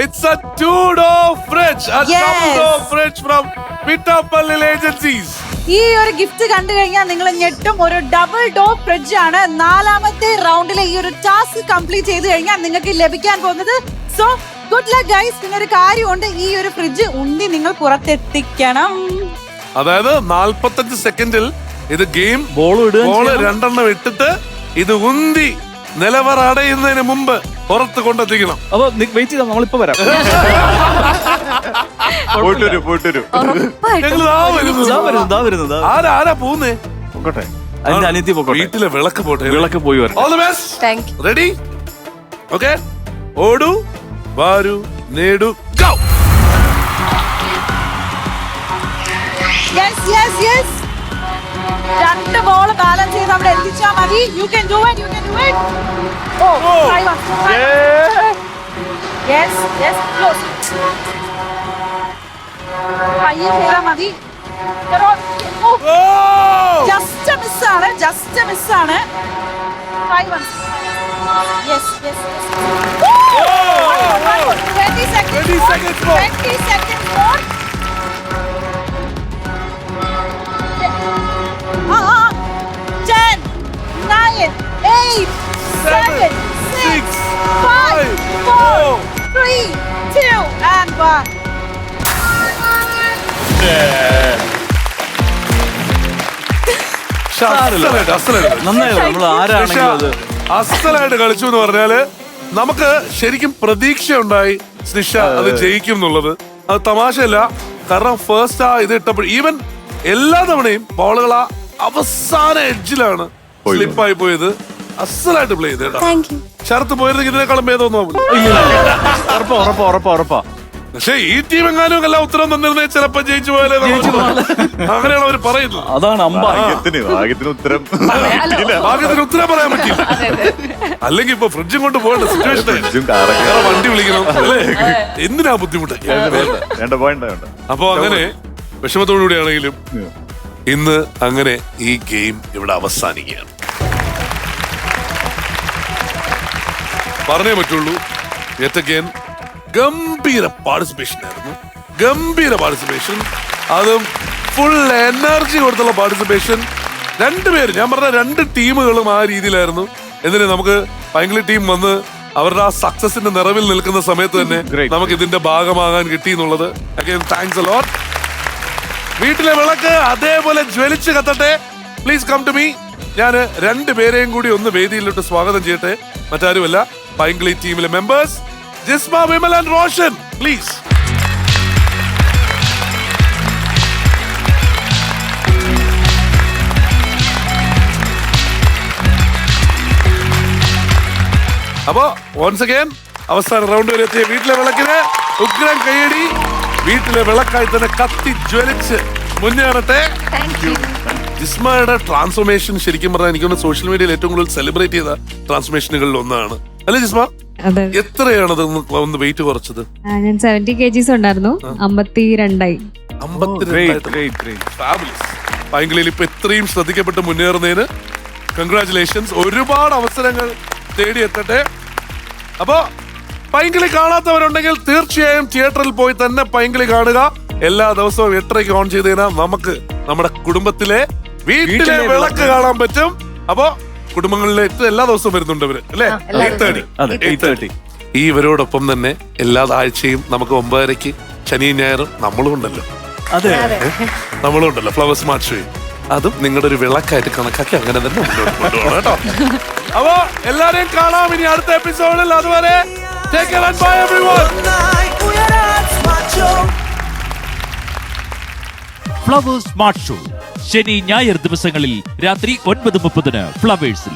It's a 2-door fridge, a double-door fridge from Pittapalli Agencies. ഈ ഒരു ഗിഫ്റ്റ് കണ്ടു കഴിഞ്ഞാൽ നിങ്ങൾ ഞെട്ടും. ഒരു ഡബിൾ ഡോർ ഫ്രിഡ്ജ് ആണ്. 4ാമത്തെ റൗണ്ടിലെ ഈ ഒരു ടാസ്ക് കംപ്ലീറ്റ് ചെയ്ത് കഴിഞ്ഞാൽ നിങ്ങൾക്ക് ലഭിക്കാൻ പോകുന്നത്. So good luck guys. പിന്നെ ഒരു കാര്യമുണ്ട്, ഈ ഒരു ഫ്രിഡ്ജ് ഉന്തി നിങ്ങൾ പുറത്തെത്തിക്കണം. അതായത് 45 സെക്കൻഡിൽ ഇത് ഗെയിം ബോൾ ബോള് 2 ഇട്ടിട്ട് ഇത് ഉന്തി നിലവറ അടയുന്നതിന് മുമ്പ് പുറത്ത് കൊണ്ടെത്തിക്കണം. അപ്പൊ വെയിറ്റ് ചെയ്താൽ നമ്മളിപ്പോ വരാം. പോയിട്ടൊരു ആരാ പോകുന്നേ? പൊക്കോട്ടെ, അതിന്റെ അനിയത്തി പൊക്കോട്ടെ. വീട്ടിലെ വിളക്ക് പോട്ടെ. വിളക്ക് പോയി വരാം. All the best. Thank you. Ready? Okay, ഓടു വാരു നേടു go. Yes yes yes, 2 ball balance ചെയ്ത് അവിടെ എത്തിച്ചാൽ മതി. You can do it, you can do it. Oh yes yes, close. പയ്യെ ചെയ്താൽ മതി. ജസ്റ്റ് മിസ്സാണ്, ജസ്റ്റ് മിസ്സാണ്. 20 seconds more. 20 seconds more. 10, 9, 8, 7, 6, 5, 4, 3, 2, and 1. നന്നായി. നമ്മൾ ആരാണെങ്കിലും അത് അസലായിട്ട് കളിച്ചു എന്ന് പറഞ്ഞാല് നമുക്ക് ശരിക്കും പ്രതീക്ഷ ഉണ്ടായി സ്നിഷ അത് ജയിക്കും എന്നുള്ളത്. അത് തമാശയല്ല. കാരണം ഫസ്റ്റ് ആ ഇത് ഇട്ടപ്പോൾ ഈവൻ എല്ലാ തവണയും ബോളുകൾ ആ അവസാന എഡ്ജിലാണ് സ്ലിപ്പായി പോയത്. അസലായിട്ട് പ്ലേ ചെയ്ത് കേട്ടോ. ശരത്ത് പോയിരുന്നെങ്കിൽ ഇതിനേക്കാളും ഭേദമൊന്നും ഉറപ്പാ. പക്ഷെ ഈ ടീം എങ്ങാനും എല്ലാ ഉത്തരം തന്നിരുന്നേ ചിലപ്പോ ജയിച്ചു പോയാലേ. അങ്ങനെയാണ് അവർ പറയുന്നത്. അതാണ് ഭാഗ്യത്തിന് ഉത്തരം പറയാൻ പറ്റില്ല. അല്ലെങ്കിൽ ഇപ്പൊ ഫ്രിഡ്ജും കൊണ്ട് പോകേണ്ട സിറ്റുവേഷൻ. വണ്ടി വിളിക്കണം അല്ലേ? എന്തിനാ ബുദ്ധിമുട്ട്? അപ്പൊ അങ്ങനെ വിഷമത്തോടുകൂടിയാണെങ്കിലും ഇന്ന് അങ്ങനെ ഈ ഗെയിം ഇവിടെ അവസാനിക്കുകയാണ്. പറഞ്ഞേ പറ്റുള്ളൂ. യെറ്റ് അഗൈൻ ഗംഭീര പാർട്ടിസിപ്പേഷൻ ആയിരുന്നു. ഗംഭീര പാർട്ടിസിപ്പേഷൻ, അതും ഫുൾ എനർജി കൊടുത്തുള്ള പാർട്ടിസിപ്പേഷൻ. 2 പേര്, ഞാൻ പറഞ്ഞ 2 ടീമുകളും ആ രീതിയിലായിരുന്നു. എന്നിട്ട് നമുക്ക് പൈങ്കിളി ടീം വന്ന് അവരുടെ ആ സക്സസിന്റെ നിറവിൽ നിൽക്കുന്ന സമയത്ത് തന്നെ നമുക്ക് ഇതിന്റെ ഭാഗമാകാൻ കിട്ടി എന്നുള്ളത് അഗൈൻ താങ്ക്സ് എ ലോട്ട്. വീട്ടിലെ വിളക്ക് അതേപോലെ ജ്വലിച്ച് കത്തട്ടെ. Please come to me. ഞാൻ 2 പേരെയും കൂടി ഒന്ന് വേദിയിലോട്ട് സ്വാഗതം ചെയ്യട്ടെ. മറ്റാരുമല്ല, പൈങ്കിളി ടീമിലെ members Jisma, Vimal and Roshan. Please. അപ്പോ വൺസ് അഗൈൻ അവസാന റൗണ്ട് വരെ എത്തിയ വീട്ടിലെ വിളക്കിന് ഉഗ്രം കയ്യടി. വീട്ടിലെ വിളക്കായി തന്നെ കത്തി ജ്വലിച്ച് മുന്നേറട്ടെ. ജിസ്മയുടെ ട്രാൻസ്ഫോർമേഷൻ ശരിക്കും പറഞ്ഞാൽ എനിക്കൊന്ന് സോഷ്യൽ മീഡിയയിൽ ഏറ്റവും കൂടുതൽ സെലിബ്രേറ്റ് ചെയ്ത ട്രാൻസ്ഫോർമേഷനുകളിൽ ഒന്നാണ് അല്ലെ ജിസ്മ? എത്രയാണ് ഒന്ന് വെയിറ്റ് കുറച്ചത്? ഞാൻ 70 kgs ഉണ്ടായിരുന്നു, 52ആയി. പൈങ്കിളിയിൽ ഇപ്പൊ ഇത്രയും ശ്രദ്ധിക്കപ്പെട്ട് മുന്നേറുന്നതിന് കൺഗ്രാറ്റുലേഷൻസ്. ഒരുപാട് അവസരങ്ങൾ തേടിയെത്തട്ടെ. അപ്പോ പൈങ്കിളി കാണാത്തവരുണ്ടെങ്കിൽ തീർച്ചയായും തിയേറ്ററിൽ പോയി തന്നെ പൈങ്കിളി കാണുക. എല്ലാ ദിവസവും 8:30 ഓൺ ചെയ്ത് കഴിഞ്ഞാൽ നമുക്ക് നമ്മുടെ കുടുംബത്തിലെ വീട്ടിലെ വിളക്ക് കാണാൻ പറ്റും. അപ്പൊ കുടുംബങ്ങളിലേക്ക് എല്ലാ ദിവസവും വരുന്നുണ്ട് ഇവര് അല്ലേ? 8:30. അതെ 8:30. ഈ ഇവരോടൊപ്പം തന്നെ എല്ലാ ആഴ്ചയും നമുക്ക് 9:30 ശനിയും ഞായറും നമ്മളും ഉണ്ടല്ലോ. അതെ നമ്മളും ഉണ്ടല്ലോ ഫ്ലവർ സ്മാർട്ട് ഷോ. അതും നിങ്ങളുടെ ഒരു വിളക്കായിട്ട് കണക്കാക്കി അങ്ങനെ തന്നെ മുന്നോട്ട് കൊണ്ടുപോകണം കേട്ടോ. അപ്പൊ എല്ലാരെയും കാണാം ഇനി അടുത്ത എപ്പിസോഡിൽ. അതുവരെ take care and bye everyone. Flowers smart show ശനി ഞായർ ദിവസങ്ങളിൽ രാത്രി 9:30 ഫ്ലവേഴ്സിൽ.